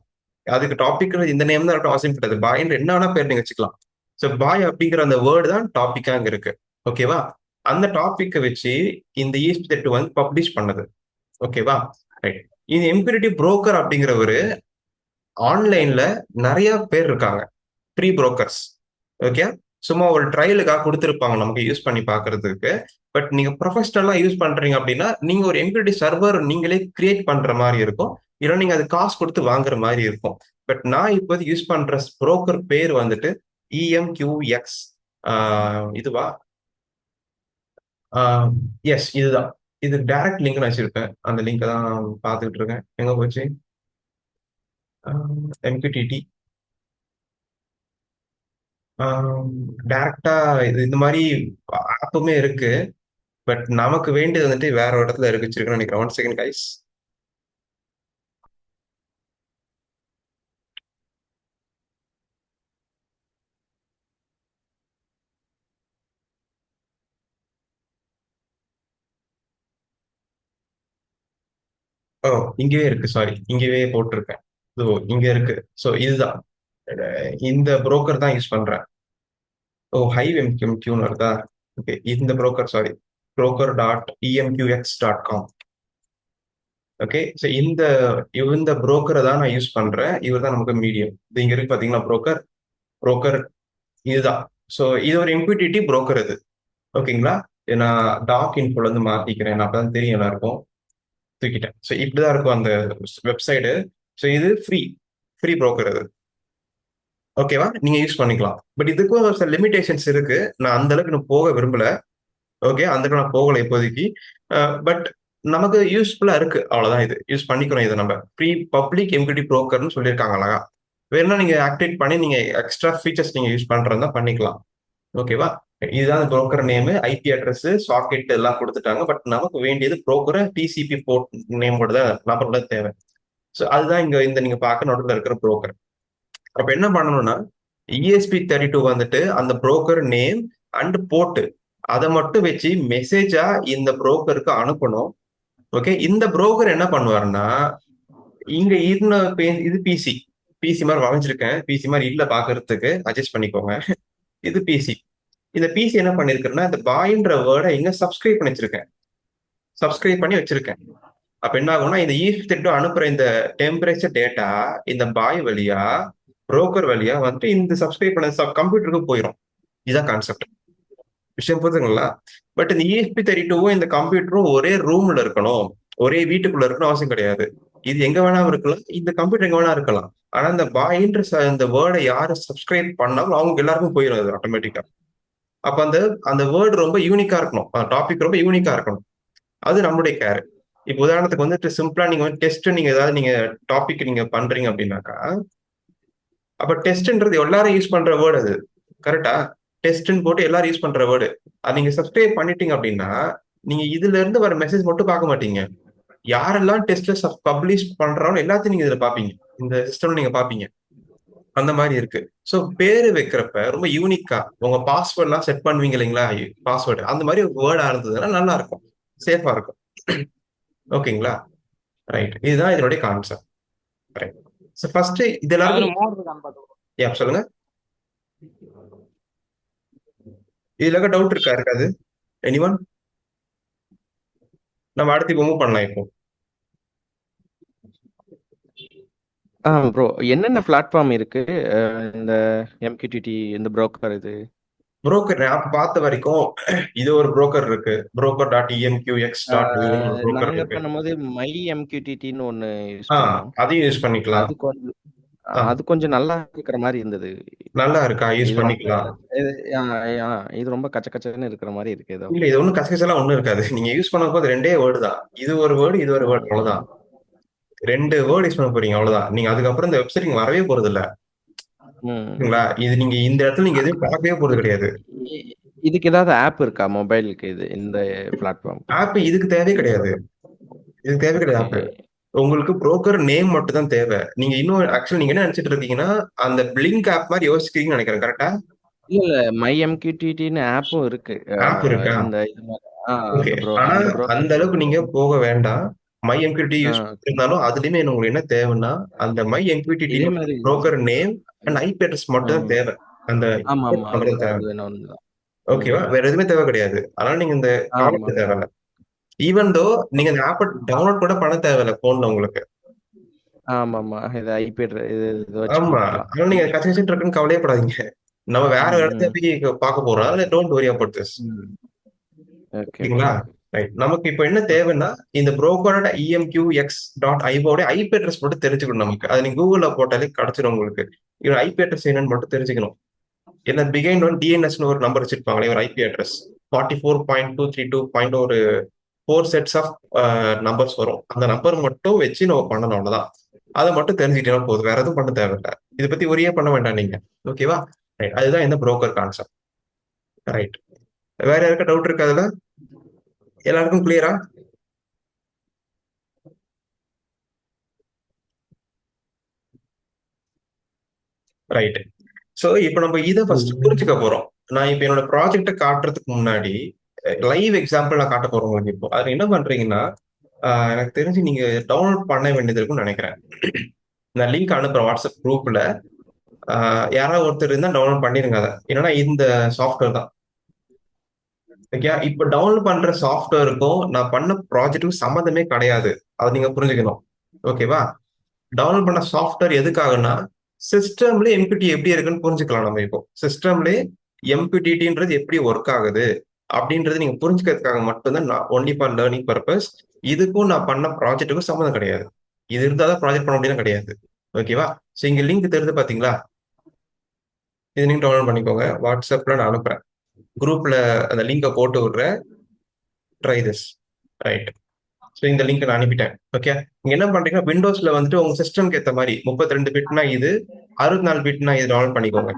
S1: அதுக்கு டாபிக் இந்த நேம் தான் இருக்கட்டும் அவசியம் கிடையாது. பாய்ன்ற என்ன வேணா பேர் நீங்க வச்சுக்கலாம். ஸோ பாய் அப்படிங்கிற அந்த வேர்டு தான் டாபிக்கா அங்க இருக்கு. ஓகேவா? அந்த டாபிக்கை வச்சு இந்த ESP32 வந்து பப்ளிஷ் பண்ணது. ஓகேவா? ரைட். இந்த எம்பிரிட்டி புரோக்கர் அப்படிங்கிறவரு ஆன்லைன்ல நிறைய பேர் இருக்காங்க. Pre brokers. ஓகே, சும்மா ஒரு ட்ரையலுக்காக கொடுத்துருப்பாங்க நமக்கு யூஸ் பண்ணி பார்க்கிறதுக்கு. பட் நீங்க ப்ரொஃபஷனலா யூஸ் பண்றீங்க அப்படின்னா நீங்க ஒரு எம்பிரிட்டி சர்வர் நீங்களே கிரியேட் பண்ற மாதிரி இருக்கும். இல்லை நீங்க அது காசு கொடுத்து வாங்குற மாதிரி இருக்கும். பட் நான் இப்போது யூஸ் பண்ற புரோக்கர் பேர் வந்துட்டு EMQX. இதுவா? எஸ், இதுதான். இது டைரக்ட் லிங்க் நான் வச்சிருப்பேன். அந்த லிங்க் தான் பார்த்துக்கிட்டு இருக்கேன். எங்க போச்சு? MQTT. டைரக்டா இது இந்த மாதிரி ஆப்புமே இருக்கு. பட் நமக்கு வேண்டியது வந்துட்டு வேற ஒரு இடத்துல இருக்கு வச்சிருக்கேன்னு நினைக்கிறேன். 1 செகண்ட் கைஸ். ஓ, இங்கவே இருக்கு. சாரி, இங்கவே போட்டிருக்கேன். ஸோ இங்க இருக்கு. ஸோ இதுதான். இந்த புரோக்கர் தான் யூஸ் பண்றேன். ஓ, ஹைவ் எம்கியூன்னு வருதா? ஓகே, இந்த broker, sorry, broker.emqx.com. Okay, so இந்த புரோக்கரை தான் நான் யூஸ் பண்றேன். இவர் தான் நமக்கு மீடியம். இது இங்க இருக்கு பாத்தீங்களா? புரோக்கர் இதுதான். ஸோ இது ஒரு MQTT புரோக்கர் இது. ஓகேங்களா? நான் டாக் இன்ஃபோல இருந்து மாத்திக்கிறேன். நான் அப்பதான் தெரியும் எல்லாருக்கும். தூக்கிட்டேன். ஸோ இப்படிதான் இருக்கும் அந்த வெப்சைடு. ஸோ இது ஃப்ரீ புரோக்கர் இது. ஓகேவா? நீங்க யூஸ் பண்ணிக்கலாம். பட் இதுக்கும் ஒரு சில லிமிடேஷன்ஸ் இருக்கு. நான் அந்த அளவுக்கு இன்னும் போக விரும்பல. ஓகே, அந்த அளவுக்கு நான் போகல இப்போதைக்கு. பட் நமக்கு யூஸ்ஃபுல்லா இருக்கு. அவ்வளவுதான். இது யூஸ் பண்ணிக்கிறோம். இதை நம்ம ஃப்ரீ பப்ளிக் எம்கியூடி புரோக்கர்னு சொல்லியிருக்காங்க அழகா. வேணும்னா நீங்க ஆக்டிவேட் பண்ணி நீங்க எக்ஸ்ட்ரா ஃபீச்சர்ஸ் நீங்க யூஸ் பண்றதா பண்ணிக்கலாம். ஓகேவா? இதுதான் broker name, IP address, socket எல்லாம் கொடுத்துட்டாங்க. பட் நமக்கு வேண்டியது புரோக்கர் TCP போர்ட் நேமோட தான் நம்பரோட தேவை. ஸோ அதுதான் இங்க இந்த நீங்க பார்க்க நோட்டில் இருக்கிற புரோக்கர். அப்ப என்ன பண்ணணும்னா ESP32 வந்துட்டு அந்த புரோக்கர் நேம் அண்ட் போர்ட் அதை மட்டும் வச்சு மெசேஜா இந்த புரோக்கருக்கு அனுப்பணும். ஓகே, இந்த புரோக்கர் என்ன பண்ணுவாருன்னா இங்க இது பிசி மாதிரி வரைஞ்சிருக்கேன். பிசி மாதிரி இல்ல பாக்குறதுக்கு, அட்ஜஸ்ட் பண்ணிக்கோங்க. இது பிசி. இந்த பிசி என்ன பண்ணிருக்கேன்னா இந்த பாயின்ற வேர்டை இங்க சப்ஸ்கிரைப் பண்ணி வச்சிருக்கேன். அப்ப என்ன ஆகும்னா இந்த ESP32 அனுப்புற இந்த டெம்பரேச்சர் டேட்டா இந்த பாய் வழியா புரோக்கர் வழியா வந்துட்டு இந்த சப்ஸ்கிரைப் பண்ண கம்ப்யூட்டருக்கு போயிடும். இதுதான் கான்செப்ட். விஷயம் புரியுதுங்களா? பட் இந்த ESP32வும் இந்த கம்ப்யூட்டரும் ஒரே ரூம்ல இருக்கணும், ஒரே வீட்டுக்குள்ள இருக்கணும் அவசியம் கிடையாது. இது எங்க வேணாலும் இருக்கலாம். இந்த கம்ப்யூட்டர் எங்க வேணா இருக்கலாம். ஆனா இந்த பாயின்ற இந்த வேர்டை யாரு சப்ஸ்கிரைப் பண்ணாலும் அவங்க எல்லாருக்கும் போயிடும் அது ஆட்டோமேட்டிக்கா. அப்ப அந்த அந்த வேர்டு ரொம்ப யூனிக்கா இருக்கணும். அந்த டாபிக் ரொம்ப யூனிக்கா இருக்கணும். அது நம்மளுடைய கேர். இப்போ உதாரணத்துக்கு வந்துட்டு சிம்பிளா நீங்க வந்து டெஸ்ட் நீங்க ஏதாவது நீங்க டாபிக் நீங்க பண்றீங்க அப்படின்னாக்கா, அப்ப டெஸ்ட்ன்றது எல்லாரும் யூஸ் பண்ற வேர்டு அது. கரெக்டா? டெஸ்ட்ன்னு போட்டு எல்லாரும் யூஸ் பண்ற வேர்டு. அது நீங்க சப்ஸ்கிரைப் பண்ணிட்டீங்க அப்படின்னா நீங்க இதுல இருந்து வர மெசேஜ் மட்டும் பார்க்க மாட்டீங்க. யாரெல்லாம் டெஸ்ட்ல பப்ளிஷ் பண்றாங்களோ எல்லாத்தையும் நீங்க இதுல பாப்பீங்க. இந்த சிஸ்டம்ல நீங்க பாப்பீங்க. அந்த மாதிரி இருக்கு. சோ பேரு வைக்கிறப்ப ரொம்ப யூனிக்கா உங்க பாஸ்வேர்ட் எல்லாம் செட் பண்ணுவீங்க இல்லைங்களா? பாஸ்வேர்டு அந்த மாதிரி ஒரு வேர்டா இருந்ததுன்னா நல்லா இருக்கும், சேஃபா இருக்கும். ஓகேங்களா? ரைட். இதுதான் இதனுடைய கான்செப்ட். ரைட். சோ ஃபர்ஸ்ட் இது எல்லாரும் சொல்லுங்க. இதுல டவுட் இருக்காது? எனிவன்? நம்ம அடுத்து இப்போ மூவ் பண்ணலாம். இப்போ
S2: ப்ரோ என்னென்ன பிளாட்ஃபார்ம் இருக்கு? இந்த MQTT இந்த புரோக்கர் இது.
S1: புரோக்கர் நான் பார்த்த வரைக்கும் இது ஒரு புரோக்கர் இருக்கு, broker.emqx டாட் ஐஓன்னு ஒரு புரோக்கர்
S2: நாங்க
S1: இருக்கு.
S2: பண்ணும்போது மை MQTTன்னு ஒன்று யூஸ்
S1: ஆ
S2: பண்ணோம்.
S1: அதையும் யூஸ் பண்ணிக்கலாம்.
S2: அது கொஞ்சம்
S1: ஆ
S2: அது கொஞ்சம் நல்லா இருக்கிற மாதிரி இருந்தது.
S1: நல்லா இருக்கா, யூஸ்
S2: இது ரொம்ப
S1: பண்ணிக்கலாம்.
S2: இது ஆ, ஆ, இது ரொம்ப கச்ச கச்சன்னு இருக்கிற மாதிரி இருக்கு ஏதோ.
S1: இல்ல இது ஒன்றும் கசகசலாம் ஒன்றும் இருக்காது. நீங்க யூஸ் பண்ணும்போது ரெண்டே வேர்டு தான், இது ஒரு வேர்டு இது ஒரு வேர்டு, அவ்வளவுதான்.
S2: ம்,
S1: ரெண்டு வேர்டு யூஸ் பண்ண போறீங்க, அவ்வளவுதான். நீங்க அதுக்கப்புறம் இந்த வெப்சைட் நீங்க வரவே போறது இல்ல.
S2: ம்.
S1: சரிங்களா? இது நீங்க இந்த இடத்துல நீங்க எதுவும் பார்க்கவே போறது கிடையாது.
S2: இதுக்கு ஏதாவது ஆப் இருக்கா மொபைலுக்கு இது இந்த பிளாட்ஃபார்ம்க்கு?
S1: ஆப் இதுக்கு தேவையே கிடையாது. இதுக்கு தேவை கிடையாது
S2: ஓகே.
S1: ஆப். உங்களுக்கு புரோக்கர் நேம் மட்டும் தான் தேவை. நீங்க இன்னும் ஆக்சுவலி நீங்க என்ன நினைச்சிட்டு இருக்கீங்கன்னா, அந்த பிளிங்க் ஆப் மாதிரி யோசிக்கிறீங்கன்னு நினைக்கிறேன். கரெக்டா?
S2: இல்ல மை MQTTன்னு ஆப்பும் இருக்கு.
S1: ஆப் இருக்கா?
S2: இந்த இது மாதிரி
S1: ஓகே.
S2: அந்த
S1: ஆனா
S2: அந்த
S1: அந்த
S2: புரோக்கர்.
S1: அளவுக்கு நீங்க போக வேண்டாம். மை எம்கியூடி யூஸ்
S2: ஆ,
S1: பண்ணிருந்தாலும் அதுலயுமே உங்களுக்கு என்ன தேவைன்னா, அந்த மை எம்கியூடிடி
S2: இதே மாதிரி.
S1: Broker name and IP address மட்டும் தான் தேவை. அந்த
S2: ஆமா
S1: import
S2: ஆமா,
S1: மட்டும்
S2: அது
S1: தான் தேவை.
S2: அது வேணும் ஒண்ணுதான்.
S1: ஓகேவா? வேற எதுவுமே தேவை கிடையாது. அதனால நீங்க இந்த
S2: ஆமா
S1: கவலைப்பட தேவையில்ல. ஈவன் தோ நீங்க இந்த ஆப்ப டவுன்லோட் கூட பண்ண தேவையில்ல போன்ல உங்களுக்கு.
S2: ஆமா ஆமா, இது ஐபி இது இது வச்சு
S1: ஆமா.
S2: கொடுத்துடலாம்.
S1: அதனால நீங்க கன்செஷன் இருக்குன்னு கவலையே படாதீங்க. நம்ம வேற
S2: ம்,
S1: இடத்துல
S2: ம்,
S1: போய் பார்க்க போறோம். அதனால டோன்ட் வரி அபௌட் திஸ்.
S2: ம். Okay okay.
S1: ஓகேங்களா? ரைட். நமக்கு இப்ப என்ன தேவைன்னா, இந்த புரோக்கரோட emqx.ioட ஐபி அட்ரஸ் மட்டும் தெரிஞ்சுக்கணும் நமக்கு. அது நீங்க கூகுள்ல போட்டாலே கிடைச்சிடும் உங்களுக்கு. இதோட ஐபி அட்ரஸ் என்னன்னு மட்டும் தெரிஞ்சுக்கணும். ஏன்னா பிகைண்ட் ஒன் டிஎன்எஸ்னு ஒரு நம்பர் வச்சிருப்பாங்களே, ஒரு ஐபி அட்ரஸ் 44.232 ஒரு 4 செட்ஸ் ஆஃப் நம்பர்ஸ் வரும். அந்த நம்பர் மட்டும் வச்சு நம்ம பண்ணணும், அவ்வளவுதான். அதை மட்டும் தெரிஞ்சுக்கிட்டா போதும், வேற எதுவும் பண்ண தேவையில்லை. இதை பத்தி ஒரே பண்ண வேண்டாம் நீங்க. ஓகேவா? ரைட். அதுதான் இந்த புரோக்கர் கான்செப்ட். ரைட். வேற யாருக்கா டவுட் இருக்கு அதுல? எல்லாருக்கும் கிளியரா? ரைட். சோ இப்போ நம்ம இதை ஃபர்ஸ்ட் புரிஞ்சுக்க போறோம். நான் இப்போ என்னோட ப்ராஜெக்ட காட்டுறதுக்கு முன்னாடி லைவ் எக்ஸாம்பிள் நான் காட்ட போறேன் உங்களுக்கு. இப்போ அது என்ன பண்றீங்கன்னா, எனக்கு தெரிஞ்சு நீங்க டவுன்லோட் பண்ண வேண்டியது இருக்கும்னு நினைக்கிறேன். நான் லிங்க் அனுப்புறேன் வாட்ஸ்அப் குரூப்ல. யாராவது ஒருத்தர் இருந்தா டவுன்லோட் பண்ணிருங்க அதை. என்னன்னா இந்த சாஃப்ட்வேர் தான். ஓகே, இப்போ டவுன்லோட் பண்ற சாஃப்ட்வேருக்கும் நான் பண்ண ப்ராஜெக்ட்டுக்கும் சம்மந்தமே கிடையாது. அதை நீங்க புரிஞ்சுக்கணும். ஓகேவா? டவுன்லோட் பண்ண சாஃப்ட்வேர் எதுக்காகன்னா, சிஸ்டம்ல எம்பிடி எப்படி இருக்குன்னு புரிஞ்சுக்கலாம். நம்ம இப்போ சிஸ்டம்ல எம்பிடின்றது எப்படி ஒர்க் ஆகுது அப்படின்றது நீங்க புரிஞ்சுக்கிறதுக்காக மட்டும்தான், நான் ஒன்லி ஃபார் லேர்னிங் பர்பஸ். இதுக்கும் நான் பண்ண ப்ராஜெக்ட்டுக்கும் சம்மந்தம் கிடையாது. இது இருந்தாதான் ப்ராஜெக்ட் பண்ண முடியும் கிடையாது. ஓகேவா? ஸோ இங்க லிங்க் தெரிஞ்சு பாத்தீங்களா? இது நீங்க டவுன்லோட் பண்ணிக்கோங்க. வாட்ஸ்அப்ல நான் அனுப்புறேன். குரூப்ல அந்த லிங்கை போட்டு விடுறேன். Try this. ரைட். ஸோ இந்த லிங்க் நான் அனுப்பிட்டேன். ஓகே, நீங்க என்ன பண்றீங்கன்னா, விண்டோஸ்ல வந்துட்டு உங்க சிஸ்டம்க்கு ஏற்ற மாதிரி 32 பிட்னா இது, 64 பிட்னா இது டவுன்லோட் பண்ணிக்கோங்க.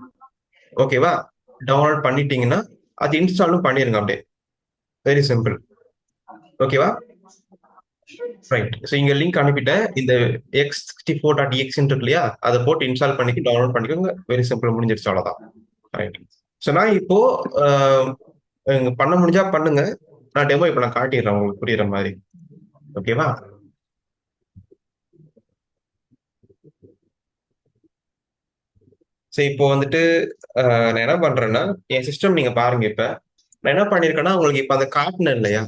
S1: ஓகேவா? டவுன்லோட் பண்ணிட்டீங்கன்னா அது இன்ஸ்டாலும் பண்ணிருங்க அப்படியே. Very simple. ஓகேவா? ரைட். ஸோ இங்க லிங்க் அனுப்பிட்டேன். இந்த x64.exe இருக்கு இல்லையா, அதை போட்டு இன்ஸ்டால் பண்ணிட்டு டவுன்லோட் பண்ணிக்கோங்க. வெரி சிம்பிள், முடிஞ்சிருச்சு, அவ்வளவுதான். ரைட். ஸோ நான் இப்போ பண்ண முடிஞ்சா பண்ணுங்க. நான் டெமோ இப்போ நான் காட்டிடுறேன் உங்களுக்கு புரியுற மாதிரி. ஓகேவா? சரி, இப்போ வந்துட்டு நான் என்ன பண்றேன்னா, என் சிஸ்டம் நீங்க பாருங்க. இப்ப நான் என்ன பண்ணிருக்கேன்னா, உங்களுக்கு இப்ப அந்த காட்டினேன் இல்லையா,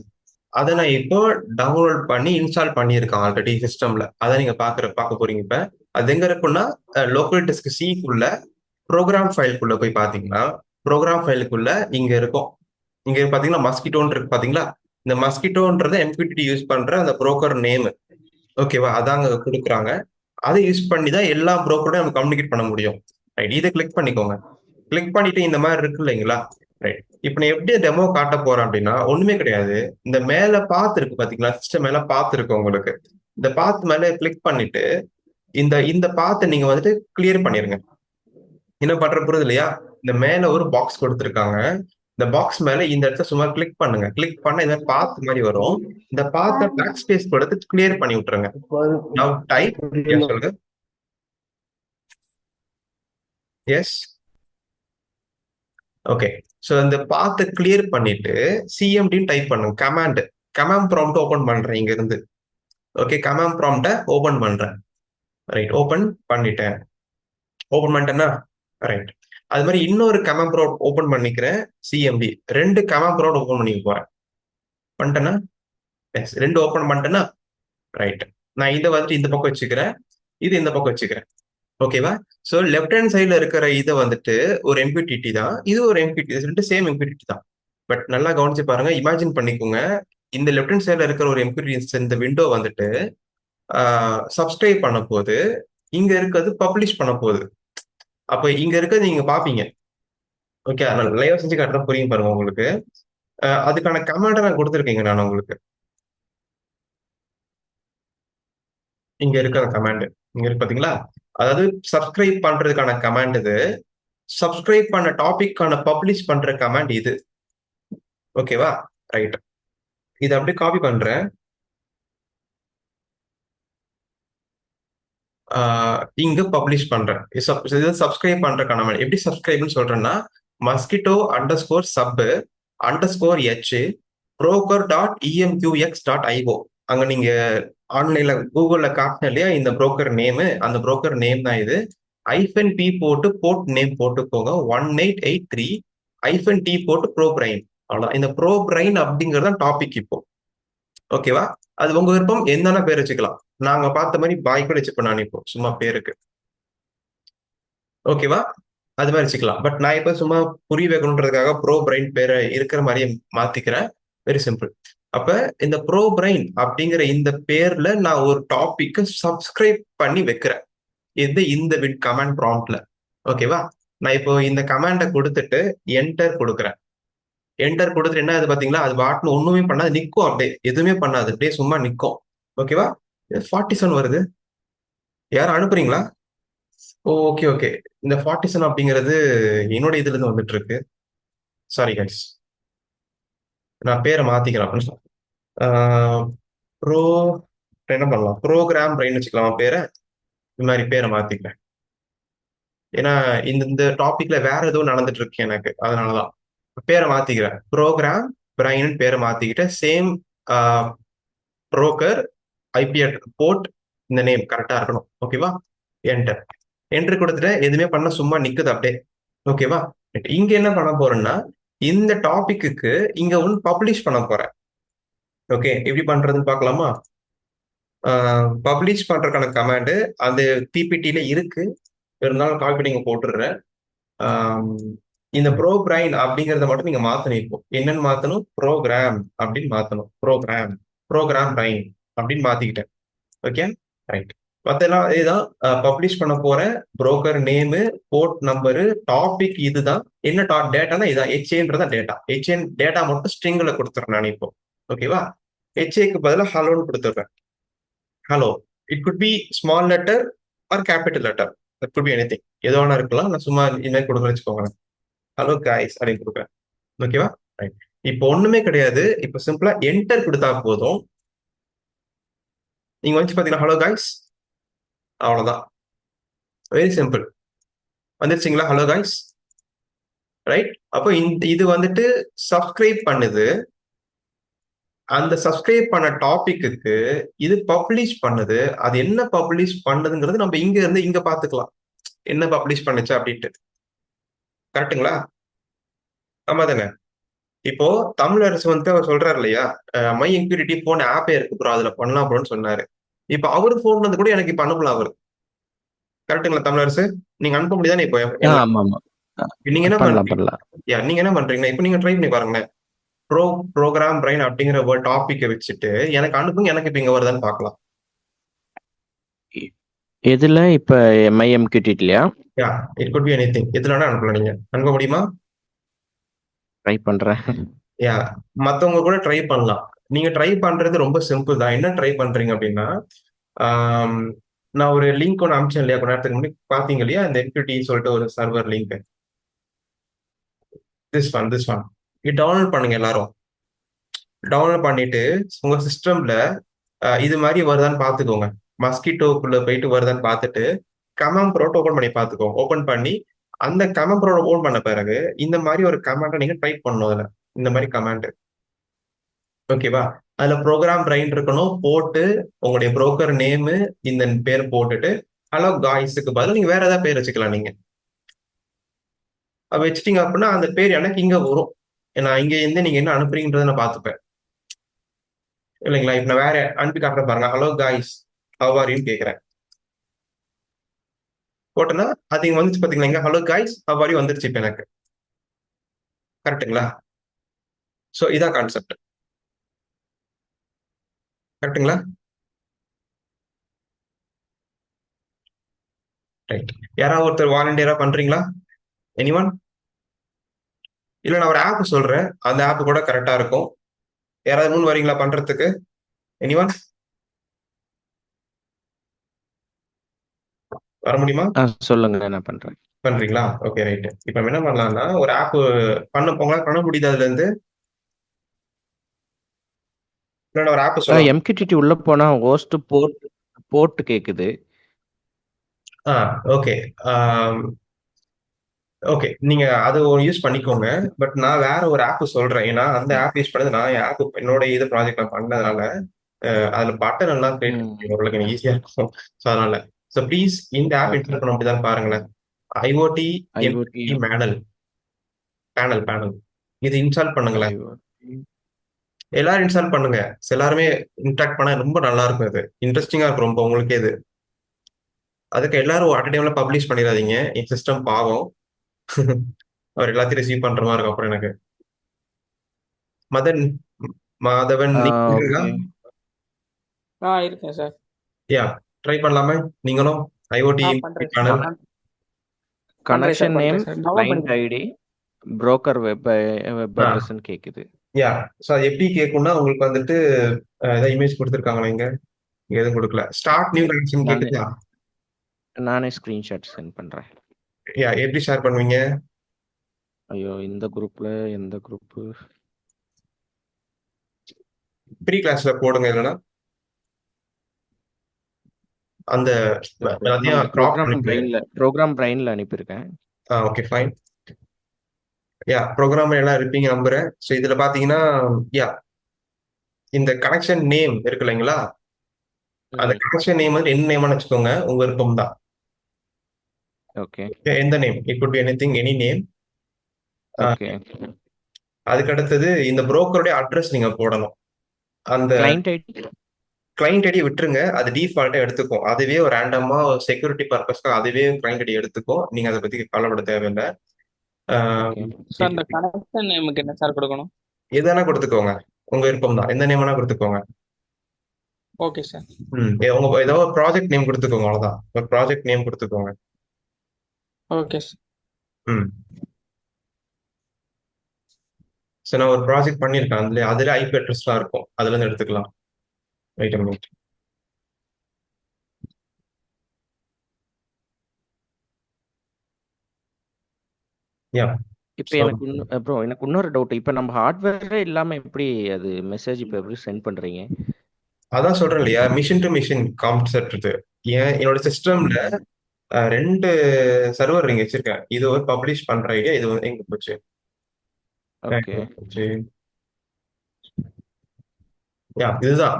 S1: அதை நான் இப்போ டவுன்லோட் பண்ணி இன்ஸ்டால் பண்ணியிருக்கேன் ஆல்ரெடி சிஸ்டம்ல. அதை நீங்க பார்க்க போறீங்க. இப்ப அது எங்க இருக்குன்னா, லோக்கல் டிஸ்க் சிக்குள்ள ப்ரோக்ராம் ஃபைலுக்குள்ள போய் பாத்தீங்கன்னா, ப்ரோக்ராம் ஃபைலுக்குள்ள இங்க இருக்கும். இங்க பாத்தீங்கன்னா மஸ்கிட்டோன்னு இருக்கு பாத்தீங்களா? இந்த மஸ்கிட்டோன்றத எம்கியூடிடி யூஸ் பண்ற அந்த புரோக்கர் நேம். ஓகேவா? அதாங்க கொடுக்குறாங்க. அதை யூஸ் பண்ணி தான் எல்லா ப்ரோக்கரோட நம்ம கம்யூனிகேட் பண்ண முடியும். ரைட். இதை கிளிக் பண்ணிக்கோங்க. கிளிக் பண்ணிட்டு இந்த மாதிரி இருக்கு இல்லைங்களா? ரைட். இப்போ நான் எப்படி டெமோ காட்ட போறேன் அப்படின்னா, ஒண்ணுமே கிடையாது. இந்த மேல பாத்து இருக்கு பாத்தீங்களா? சிஸ்டம் மேல பாத்து இருக்கு உங்களுக்கு. இந்த பாத் மேல கிளிக் பண்ணிட்டு இந்த இந்த பாத்தை நீங்க வந்துட்டு கிளியர் பண்ணிருங்க. என்ன பண்ற புரியுது இல்லையா? இந்த மேல ஒரு பாக்ஸ் கொடுத்துருக்காங்க. இந்த பாக்ஸ் மேல இந்த இடத்த சும்மா கிளிக் பண்ணுங்க. கிளிக் பண்ண இந்த பாத் மாதிரி வரும். இந்த பாத்தை பேக் ஸ்பேஸ் கொடுத்து கிளியர் பண்ணி விட்டுருங்க. Now type. சொல்லுங்க. எஸ். ஓகே. ஸோ இந்த பாத்தை கிளியர் பண்ணிட்டு சிஎம்டின்னு டைப் பண்ணுங்க. கமாண்ட் ப்ராம்ப்ட் ஓபன் பண்றேன் இங்க இருந்து. ஓகே, கமாண்ட் ப்ராம்ப்ட ஓபன் பண்றேன். ரைட். ஓபன் பண்ணிட்டேன். ஓபன் பண்ணிட்டேன்னா ரைட். அது மாதிரி இன்னொரு கமாண்ட் ப்ராம்ப்ட் ஓபன் பண்ணிக்கிறேன். சிஎம்டி 2 கமாண்ட் ப்ராம்ப்ட் ஓபன் பண்ணிக்க போறேன். பண்ணிட்டேன்னா எஸ், 2 ஓபன் பண்ணிட்டேன்னா ரைட். நான் இதை வந்துட்டு இந்த பக்கம் வச்சுக்கிறேன். இது இந்த பக்கம் வச்சுக்கிறேன். ஓகேவா? ஸோ லெஃப்ட் ஹேண்ட் சைடுல இருக்கிற இது வந்துட்டு ஒரு எம்பிடிடி தான், இது ஒரு எம்பிடிடி, ரெண்டு சேம் எம்பிடிடி தான். பட் நல்லா கவனிச்சு பாருங்க, இமேஜின் பண்ணிக்கோங்க, இந்த லெஃப்ட் ஹேண்ட் சைடுல இருக்கிற ஒரு எம்பிடிடி இந்த விண்டோ வந்துட்டு சப்ஸ்கிரைப் பண்ண போது, இங்க இருக்கிறது பப்ளிஷ் பண்ண போகுது. அப்ப இங்க இருக்கிறது நீங்க பாப்பீங்க. ஓகே, நான் லைவா செஞ்சு காட்டுறேன், புரியும் பாருங்க உங்களுக்கு. அதுக்கான கமாண்டை நான் கொடுத்துருக்கேங்க நான் உங்களுக்கு. இங்க இருக்கிற கமாண்ட் இங்க இருக்கு பாத்தீங்களா? அதாவது சப்ஸ்கிரைப் பண்றதுக்கான கமாண்ட் இது, சப்ஸ்கிரைப் பண்ண டாபிக்கான பப்ளிஷ் பண்ற கமாண்ட் இது. ஓகேவா? ரைட். இதை அப்படியே காப்பி பண்றேன். இங்க பப்ளிஷ் பண்றேன். இது சப்ஸ்கிரைப் பண்ற கமாண்ட். எப்படி சப்ஸ்கிரைப்னு சொல்றேன்னா, mosquito underscore sub underscore H broker.emqx.io. அங்க நீங்க ஆன்லைன்ல கூகுள்ல காட்டின இல்லையா இந்த புரோக்கர் நேம், அந்த புரோக்கர் நேம் தான் இது. -p போட்டு போர்ட் நேம் போட்டுக்கோங்க 1883 -t போட்டு ப்ரோ பிரைன். அவ்வளவுதான். இந்த ப்ரோ பிரைன் அப்படிங்கறது தான் டாபிக் இப்போ. ஓகேவா? அது உங்க விருப்பம், என்னென்ன பேர் வச்சுக்கலாம். நாங்க பார்த்த மாதிரி பாய் கூட வச்சுப்பேன் நான் இப்போ சும்மா பேருக்கு. ஓகேவா? அது மாதிரி வச்சுக்கலாம். பட் நான் இப்ப சும்மா புரிய வைக்கணுன்றதுக்காக ப்ரோ பிரைன் பேரை இருக்கிற மாதிரியே மாத்திக்கிறேன். Very simple. அப்ப இந்த ப்ரோ பிரைன் அப்படிங்கிற இந்த பேர்ல நான் ஒரு டாபிக் சப்ஸ்கிரைப் பண்ணி வைக்கிறேன். இது இந்த கமாண்ட் ப்ராம்ப்ட்ல. ஓகேவா? நான் இப்போ இந்த கமாண்டை கொடுத்துட்டு என்டர் கொடுக்குறேன். என்டர் கொடுத்துட்டு என்ன ஆகுது பாத்தீங்களா? அது பாட்டுன்னு ஒண்ணுமே பண்ணாது, நிக்கும் அப்படியே, எதுவுமே பண்ணாது, அப்படியே சும்மா நிக்கும். ஓகேவா? 47 வருது. யாரும் அனுப்புறீங்களா? Okay okay. இந்த 47 அப்படிங்கிறது என்னோட இதுல இருந்து வந்துட்டு இருக்கு. சாரி கைஸ், நான் பேரை மாத்திக்கிறேன். அப்படின்னு ப்ரோ என்ன பண்ணலாம், ப்ரோக்ராம் பிரைன் வச்சுக்கலாமா பேரை? இந்த மாதிரி பேரை மாத்திக்கிறேன். ஏன்னா இந்த இந்த டாபிக்ல வேற எதுவும் நடந்துட்டு இருக்கு எனக்கு, அதனாலதான் பேரை மாத்திக்கிறேன். ப்ரோக்ராம் பிரைன் பேரை மாத்திக்கிட்டு சேம் புரோக்கர் ஐபி போர்ட் இந்த நேம் கரெக்டா இருக்கணும். ஓகேவா? என்டர் என்ட்ரு கொடுத்துட்டு எதுவுமே பண்ண சும்மா நிக்குது அப்படியே. ஓகேவா? இங்க என்ன பண்ண போறேன்னா, இந்த டாபிக்கு இங்க ஒன்று பப்ளிஷ் பண்ண போறேன். ஓகே, எப்படி பண்றதுன்னு பார்க்கலாமா? பப்ளிஷ் பண்றதுக்கான கமாண்டு அந்த பிபிடியில இருக்கு, இருந்தாலும் காப்பி பண்ணி இங்க போட்டுடுறேன். இந்த ப்ரோ பிரைன் அப்படிங்கறத மட்டும் நீங்க மாத்தணும். இப்போ என்னன்னு மாத்தணும்? ப்ரோக்ராம் அப்படின்னு மாத்தணும். ப்ரோக்ராம் பிரைன் அப்படின்னு மாத்திக்கிட்டேன். Okay, right. மத்தெல்லாம் இதுதான். பப்ளிஷ் பண்ண போறேன். Broker name, port number, topic இதுதான். என்ன டேட்டானா இதான், ஹெச்ஏன்றதான் டேட்டா. ஹெச்ஏன் டேட்டா மட்டும் ஸ்ட்ரிங்ல கொடுத்துறேன் நான் இப்போ. ஓகேவா? ஹெச்ஏக்கு பதிலாக ஹலோன்னு கொடுத்துட்றேன். Hello. It could be small letter or capital letter, that could be anything. எது வேணா இருக்கலாம். நான் சும்மா இந்த கொடுக்க வச்சுக்கோங்க. ஹலோ கைஸ் அப்படின்னு கொடுக்குறேன். ஓகேவா? ரைட். இப்போ ஒண்ணுமே கிடையாது. இப்போ சிம்பிளா என்டர் கொடுத்தா போதும். நீங்க வந்து பாத்தீங்கன்னா ஹலோ கைஸ், அவ்வளவுதான். Very simple. வந்துருச்சுங்களா? Hello guys, right. அப்போ இது வந்துட்டு சப்ஸ்கிரைப் பண்ணுது. அந்த சப்ஸ்கிரைப் பண்ண டாபிக்கு இது பப்ளிஷ் பண்ணுது. அது என்ன பப்ளிஷ் பண்ணுதுங்கிறது நம்ம இங்க இருந்து இங்க பாத்துக்கலாம், என்ன பப்ளிஷ் பண்ணுச்சு அப்படின்ட்டு. கரெக்டுங்களா? ஆமா தானே? இப்போ தமிழரசு வந்து அவர் சொல்றாரு இல்லையா, மை இன்க்யூரிட்டி போன் ஆப்பே இருக்கு ப்ரோ, அதுல பண்ணலாம் ப்ரோன்னு சொன்னாரு. இப்போ அவரு போன்ல இருந்து கூட எனக்கு இப்ப அனுப்பலாம் அவரு. கரெக்டுங்களா தமிழரசு? நீங்க அனுப்ப முடியாதானே இப்போ
S2: ஆமா ஆமா,
S1: நீங்க என்ன
S2: பண்ணலாம்
S1: பண்றீங்க?
S2: பண்ணலாம்.
S1: நீங்க என்ன பண்றீங்கன்னா, இப்போ நீங்க ட்ரை பண்ணி பாருங்களேன். ப்ரோக்ராம் பிரைன் அப்படிங்கிற ஒரு டாபிக்கை வச்சுட்டு எனக்கு அனுப்புங்க, எனக்கு இப்ப இங்க வருதான்னு பார்க்கலாம்.
S2: எதுல இப்ப MyMQTT-லயா?
S1: யா, இட் குட் பி எனிதிங். எதுல வேணா அனுப்பலாம். நீங்க அனுப்ப முடியுமா?
S2: ட்ரை பண்றேன்.
S1: யா, மத்தவங்க கூட ட்ரை பண்ணலாம். நீங்க ட்ரை பண்றது ரொம்ப சிம்பிள் தான். என்ன ட்ரை பண்றீங்க அப்படின்னா, நான் ஒரு லிங்க் ஒன்று அனுப்பிச்சேன் இல்லையா கொஞ்ச நேரத்துக்கு முன்னாடி, பாத்தீங்க இல்லையா, இந்த MQTT சொல்லிட்டு ஒரு சர்வர் லிங்க். திஸ் ஒன் இது டவுன்லோட் பண்ணுங்க எல்லாரும். டவுன்லோட் பண்ணிட்டு உங்க சிஸ்டம்ல இது மாதிரி வருதான்னு பாத்துக்கோங்க. மஸ்கிட்டோக்குள்ள போயிட்டு வருதான்னு பார்த்துட்டு கமாண்ட் ப்ரோட் ஓபன் பண்ணி பார்த்துக்கோங்க. ஓபன் பண்ணி அந்த கமாண்ட் ப்ரோட் ஓபன் பண்ண பிறகு இந்த மாதிரி ஒரு கமாண்டை நீங்க டைப் பண்ணணும். அதுல இந்த மாதிரி கமாண்ட். ஓகேவா? அதுல ப்ரோக்ராம் பிரைன் இருக்கணும். போட்டு உங்களுடைய புரோக்கர் நேமு இந்த பேர் போட்டுட்டு ஹலோ காய்ஸுக்கு பதில் நீங்க வேற ஏதாவது பேர் வச்சுக்கலாம். நீங்க வச்சுட்டீங்க அப்படின்னா அந்த பேர் எனக்கு இங்க வரும். நான் இங்க இருந்து நீங்க என்ன அனுப்புறீங்கன்றத நான் பார்த்துப்பேன் இல்லைங்களா? இப்ப நான் வேற அனுப்பி காட்டுறேன் பாருங்க. ஹலோ காய்ஸ் ஹவ் ஆர் யூன்னு கேட்கிறேன். போட்டேன்னா அது இங்க வந்துச்சு பாத்தீங்களா, இங்க hello guys how are you வந்துருச்சு இப்ப எனக்கு. கரெக்ட்டுங்களா? சோ இதான் கான்செப்ட். கரெக்ட்டுங்களா? ரைட். யாராவது ஒருத்தர் வாலண்டியரா பண்றீங்களா? எனிஒன்? இல்ல நான் ஒரு ஆப் சொல்றேன். அந்த ஆப் கூட கரெக்ட்டா இருக்கும். யாராவது முன் வரீங்களா பண்றதுக்கு? எனிஒன்? வர முடியுமா?
S2: சொல்லுங்க நான் பண்றேன்.
S1: பண்றீங்களா? Okay right. இப்ப நம்ம என்ன பண்ணலாம்னா, ஒரு ஆப் உங்களால பண்ண முடியுதா அதுலருந்து? இல்ல நான் ஒரு ஆப் சொல்லவா?
S2: MQTT உள்ள போனா ஹோஸ்ட் போர்ட் கேக்குது.
S1: ஆ ஓகே. ஆம், ஓகே. நீங்க அது யூஸ் பண்ணிக்கோங்க. பட் நான் வேற ஒரு ஆப் சொல்றேன். ஏன்னா அந்த ஆப் யூஸ் பண்ணது நான் என் ஆப் என்னோட இது ப்ராஜெக்ட் நான் பண்ணதுனால, அதுல பட்டன் எல்லாம் கிரியேட் பண்ண முடியும். ஓரளவுக்கு எனக்கு ஈஸியா இருக்கும். ஸோ அதனால. ஸோ ப்ளீஸ் இந்த ஆப்
S2: ஓகே.
S1: இன்ஸ்டால் பண்ண முடியுதான்னு பாருங்களேன். IoT
S2: IoT
S1: MQTT panel. இது இன்ஸ்டால் பண்ணுங்களேன்.
S2: IoT
S1: எல்லாரும் இன்ஸ்டால் பண்ணுங்க. எல்லாருமே இன்டராக்ட் பண்ணா ரொம்ப நல்லா இருக்கும் இது. இன்ட்ரெஸ்டிங்கா இருக்கும் ரொம்ப உங்களுக்கே இது. அதுக்கு எல்லாரும் அட் டைம்ல பப்ளிஷ் பண்ணிடாதீங்க. என் சிஸ்டம் பாவம். அவர் எல்லாத்தையும் ரிசீவ் பண்ற மாதிரி இருக்கும் அப்புறம் எனக்கு. மதன் மாதவன் நீங்க இருக்கீங்களா?
S2: ஓகே.
S4: இருக்கேன் சார்.
S1: யா ட்ரை பண்ணலாமே நீங்களும் ஐஓடி
S4: பண்றேன்
S1: பேனல்.
S4: சார்.
S2: கனெக்ஷன் நேம்,
S4: பண்றேன் சார். டவுன்லோட்
S2: கிளையண்ட்
S4: பண்ணி
S2: ஐடி, புரோக்கர் வெப் அட்ரஸ்ன்னு கேக்குது.
S1: யா ஸோ அது எப்படி கேட்கும்னா உங்களுக்கு வந்துட்டு ஏதாவது இமேஜ் கொடுத்துருக்காங்களா இங்க? இங்க எதுவும் கொடுக்கல. ஸ்டார்ட் நியூ கனெக்ஷன்
S2: நானே
S1: கேக்குதா?
S2: நானே ஸ்கிரீன்ஷாட் சென்ட் பண்றேன்.
S1: யா எப்படி ஷேர் பண்ணுவீங்க?
S2: ஐயோ, இந்த குரூப்ல எந்த குரூப்?
S1: ப்ரீ கிளாஸ்ல போடுங்க. இல்லைன்னா அந்த எல்லாத்தையும் கிராப் பண்ணிட்டு.
S2: ப்ரோக்ராம் பிரெயின்ல அனுப்பியிருக்கேன்.
S1: Okay fine. யா ப்ரோக்ராம் எல்லாம் இருப்பீங்க நம்புறேன். ஸோ இதுல பாத்தீங்கன்னா யா இந்த கனெக்ஷன் நேம் இருக்கு இல்லைங்களா? அந்த
S2: ம்.
S1: கனெக்ஷன் நேம் வந்து என்ன நேம்னு வச்சுக்கோங்க. உங்க விருப்பம் தான்.
S2: ஓகே.
S1: எந்த name it could be anything, any name.
S2: Okay.
S1: அதுக்கு அடுத்தது இந்த புரோக்கருடைய அட்ரஸ் நீங்க போடணும். அந்த
S2: கிளையண்ட் ஐடி.
S1: கிளைண்ட் ஐடி விட்டுருங்க. அது டிஃபால்ட்டா எடுத்துக்கும். அதுவே ஒரு ரேண்டமா செக்யூரிட்டி பர்பஸ்க்கு அதுவே கிளைண்ட் ஐடி எடுத்துக்கும். நீங்க அதை பத்தி கவலைப்பட தேவையில்லை.
S2: ஓகே.
S4: சார் அந்த கனெக்ஷன் நேமுக்கு என்ன சார் கொடுக்கணும்?
S1: எதுனா கொடுத்துக்கோங்க. உங்க விருப்பம் தான். எந்த நேம் வேணா கொடுத்துக்கோங்க.
S4: Okay sir.
S1: உங்க ஏதாவது ப்ராஜெக்ட் நேம் கொடுத்துக்கோங்க. அவ்வளவுதான். ஒரு ப்ராஜெக்ட் நேம் கொடுத்துக்கோங்க.
S4: Okay sir.
S1: ம் சோ நான் ஒரு ப்ராஜெக்ட் பண்ணியிருக்கேன். அதுல ஐபி அட்ரஸ்லாம் இருக்கும். அதுல இருந்து எடுத்துக்கலாம். Wait a minute. யா
S2: இப்போ எனக்கு இன்னொரு டவுட். இப்போ நம்ம ஹார்ட்வேரே இல்லாம எப்படி அது மெசேஜ் இப்போ எப்படி சென்ட் பண்றீங்க?
S1: அதான் சொல்றேன் இல்லையா, மிஷின் டு மிஷின் கான்செப்ட் இது. என்னோட சிஸ்டம்ல 2 சர்வர் இங்க வச்சிருக்கேன். இது ஒரு பப்ளிஷ் பண்ற ஐடியா. இது வந்து எங்க போச்சு?
S2: ஓகே.
S1: எங்க போச்சு? யா இதுதான்.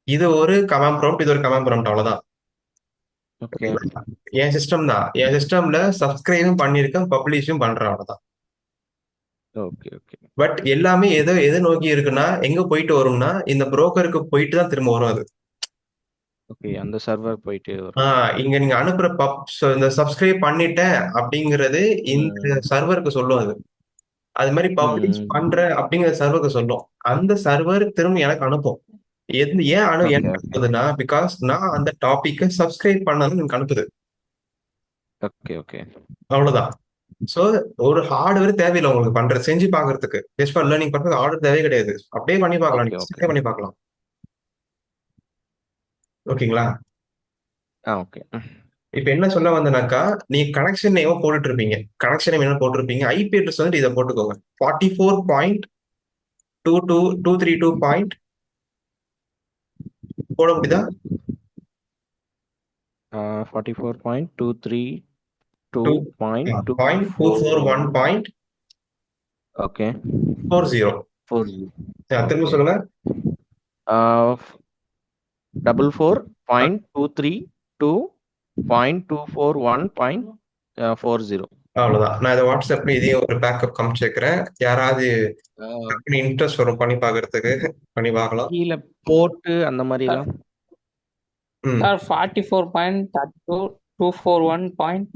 S1: இது ஒரு கமாண்ட் ப்ராம்ப்ட், இது ஒரு கமாண்ட் ப்ராம்ப்ட். அவ்வளவுதான்.
S2: ஓகே.
S1: என் சிஸ்டம் தான். என் சிஸ்டம்ல சப்ஸ்கிரைபும் பண்ணிருக்கேன், பப்ளிஷும் பண்றேன். அவ்வளவுதான்.
S2: ஓகே. ஓகே.
S1: பட் எல்லாமே எதை நோக்கி இருக்குன்னா, எங்க போயிட்டு வரும்னா இந்த புரோக்கருக்கு போயிட்டு தான் திரும்ப வரும் அது.
S2: ஓகே. அந்த சர்வர் போயிட்டு வரும்.
S1: இங்க நீங்க அனுப்புற இந்த சப்ஸ்கிரைப் பண்ணிட்டேன் அப்படிங்கிறது இந்த
S2: ம்.
S1: சர்வருக்கு சொல்லும் அது. அது மாதிரி பப்ளிஷ்
S2: ம்.
S1: பண்ற அப்படிங்கிற சர்வருக்கு சொல்லும். அந்த சர்வர் திரும்ப எனக்கு அனுப்பும். ஏன்
S2: ஓகே.
S1: எனக்கு அனுப்புதுன்னா, பிகாஸ் நான் அந்த டாபிக்கை சப்ஸ்கிரைப் பண்ணாலும் எனக்கு அனுப்புது.
S2: ஓகே. ஓகே.
S1: அவ்வளவுதான். சோ ஒரு ஹார்ட்வேர் தேவையில்லை உங்களுக்கு பண்றது செஞ்சு பாக்குறதுக்கு. Just for learning purpose hardware தேவையே கிடையாது. அப்படியே பண்ணி பார்க்கலாம்.
S2: ஓகே.
S1: நீங்க
S2: ஓகே.
S1: சிஸ்டமே பண்ணி பார்க்கலாம். ஓகேங்களா?
S2: ஓகே.
S1: இப்ப என்ன சொல்ல வந்தனாக்கா, நீங்க கனெக்ஷன் நேம போட்டுட்டு இருப்பீங்க. கனெக்ஷன் நேம் என்ன போட்டிருப்பீங்க? ஐபி அட்ரஸ் வந்துட்டு இதை போட்டுக்கோங்க. 44.22.232. போட முடியுதா?
S2: 44.232.241. ஓகே.
S1: 2.241.40.
S2: 40.
S1: திரும்ப
S2: ஓகே.
S1: சொல்லுங்க.
S2: 44.232.241.40.
S1: அவ்வளவுதான். நான் இதை வாட்ஸ்அப்ல இதையும் ஒரு பேக்கப் காமிச்சிருக்கிறேன். யாராவது இன்ட்ரெஸ்ட் வரும் பண்ணி பாக்குறதுக்கு பண்ணி பார்க்கலாம்.
S2: கீழே போட்டு அந்த மாதிரி எல்லாம்.
S4: Sir 44.32 241 point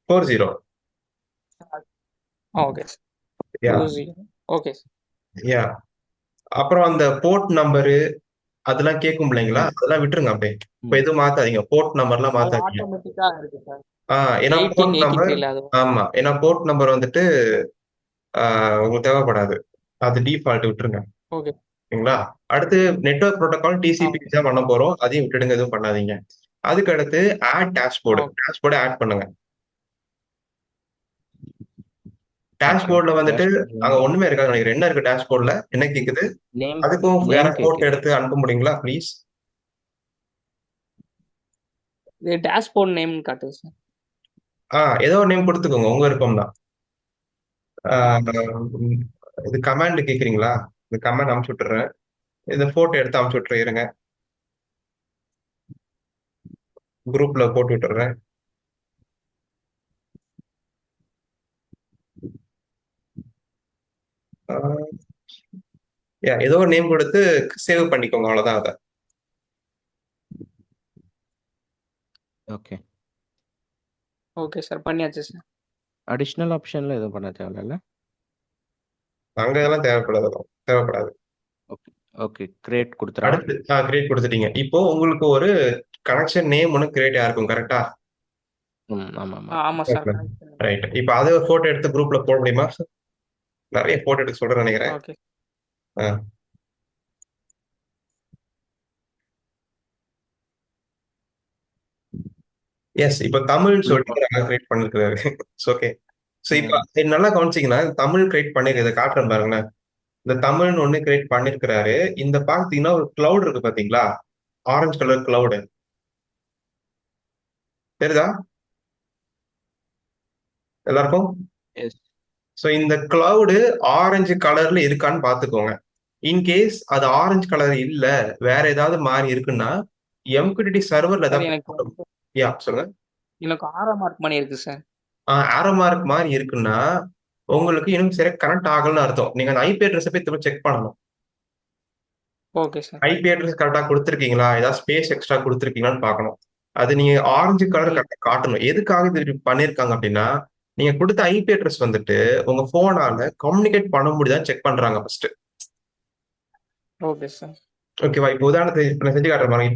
S1: 40.
S4: ஓகே சார்
S1: யா
S4: 20 ஓகே சார்
S1: யா அப்புறம் அந்த போர்ட் நம்பரு அதெல்லாம் கேட்கும் இல்லைங்களா,
S2: ம்
S1: அதெல்லாம் விட்டுருங்க அப்படியே. இப்போ
S2: ம்
S1: எதுவும் மாத்தாதீங்க, போர்ட் நம்பர்லாம்
S4: அது
S1: மாத்தாதீங்க.
S4: ஆட்டோமேட்டிக்கா இருக்கு சார்
S1: ஏன்னா போர்ட் நம்பர்
S4: 1883 அது
S1: ஆமா, ஏன்னா போர்ட் நம்பர் வந்துட்டு உங்களுக்கு தேவைப்படாது. அது டிஃபால்ட் விட்டுருங்க.
S4: ஓகே
S1: ஓகேங்களா? அடுத்து நெட்வொர்க் புரோட்டோகால் டிசிபி
S4: ஓகே
S1: தான் பண்ண போறோம். அதையும் விட்டுடுங்க, எதுவும் பண்ணாதீங்க. அதுக்கு அடுத்து ஆட் டேஷ்போர்டு.
S4: ஓகே
S1: டேஷ்போர்டை ஆட் பண்ணுங்க.
S2: ஓகே
S1: டேஷ்போர்ட்ல வந்துட்டு
S2: டேஷ்போர்ட்ல
S1: அங்க ஒண்ணுமே இருக்காது நினைக்கிறேன். என்ன இருக்கு டேஷ்போர்ட்ல? என்ன கேக்குது?
S2: நேம்
S1: அதுக்கும்
S2: நேம்
S1: யாராவது போட்டோ
S2: கேக்குது.
S1: எடுத்து அனுப்ப முடியுங்களா ப்ளீஸ்?
S4: இது டேஷ்போர்ட் நேம்னு காட்டுது சார்
S1: ஏதோ ஒரு நேம் கொடுத்துக்கோங்க, உங்க விருப்பம் தான்.
S4: ஓகே சார்
S1: இது கமாண்ட் கேக்குறீங்களா? இந்த கமாண்ட் அமுச்சு விட்டுறேன். இந்த போட்டோ எடுத்து அமுச்சு விட்டுறேன், இருங்க. குரூப்ல போட்டு விட்டுறேன். ஏதோ ஒரு நேம் கொடுத்து சேவ் பண்ணிக்கோங்க, அவ்வளவுதான். அதை
S2: ஓகே
S4: ஓகே சார் பண்ணியாச்சு சார்
S2: அடிஷனல் ஆப்ஷன்ல எதுவும் பண்ண தேவையில்ல.
S1: அங்க இதெல்லாம் தேவைப்படாது.
S2: ஓகே ஓகே கிரியேட் கொடுத்துறா.
S1: அடுத்து கிரியேட் கொடுத்துட்டீங்க. இப்போ உங்களுக்கு ஒரு கனெக்ஷன் நேம் ஒன்று கிரியேட் ஆயிருக்கும், கரெக்டா?
S2: ஆமா ஆமா
S4: ஆமா சார்
S1: ரைட். இப்போ அதை ஒரு போட்டோ எடுத்து குரூப்ல போட முடியுமா? நிறைய போட்டோ எடுக்க சொல்றேன் நினைக்கிறேன்.
S4: ஓகே
S1: எஸ், இப்போ தமிழ் சொல்லிட்டு நாங்கள் கிரியேட் பண்ணிருக்கிறாரு. ஓகே. ஸோ இப்போ இது நல்லா கவனிச்சிங்கன்னா, தமிழ் கிரியேட் பண்ணிருக்கிறத காட்டுறேன் பாருங்களேன். இந்த தமிழ்னு ஒன்று கிரியேட் பண்ணிருக்கிறாரு. இந்த பார்த்தீங்கன்னா ஒரு கிளவுட் இருக்கு பாத்தீங்களா, ஆரஞ்சு கலர் கிளவுடு தெரியுதா எல்லாருக்கும்?
S2: எஸ்
S1: ஸோ இந்த கிளவுடு ஆரஞ்சு கலர்ல இருக்கான்னு பாத்துக்கோங்க. இன்கேஸ் அது ஆரஞ்சு கலர் இல்ல, வேற ஏதாவது மாறி இருக்குன்னா MQTT சர்வர்ல
S4: சார்
S1: ஏதாவது சொல்லுங்க.
S4: எனக்கு ஆரோ மார்க் பண்ணி இருக்கு சார்
S1: ஆரோ மார்க் மாதிரி இருக்குன்னா உங்களுக்கு இன்னும் சரியா கனெக்ட் ஆகலன்னு அர்த்தம். நீங்க அந்த ஐபி அட்ரஸ் போய் திரும்ப செக் பண்ணணும்.
S4: ஓகே சார்
S1: ஐபி அட்ரஸ் கரெக்டா கொடுத்துருக்கீங்களா, ஏதாவது ஸ்பேஸ் எக்ஸ்ட்ரா கொடுத்துருக்கீங்களான்னு பார்க்கணும். அது நீங்க ஆரஞ்சு கலர் கரெக்டா காட்டணும். எதுக்காக இது இப்படி பண்ணிருக்காங்க அப்படின்னா, நீங்க கொடுத்த ஐபி அட்ரஸ் வந்துட்டு உங்க போனால கம்யூனிகேட் பண்ண முடியுதான்னு செக் பண்றாங்க ஃபர்ஸ்ட்.
S4: ஓகே சார்
S1: ஓகேவா? இப்போ உதாரணத்துக்கு இப்ப நான் செஞ்சு காட்டுறேன் பாருங்க.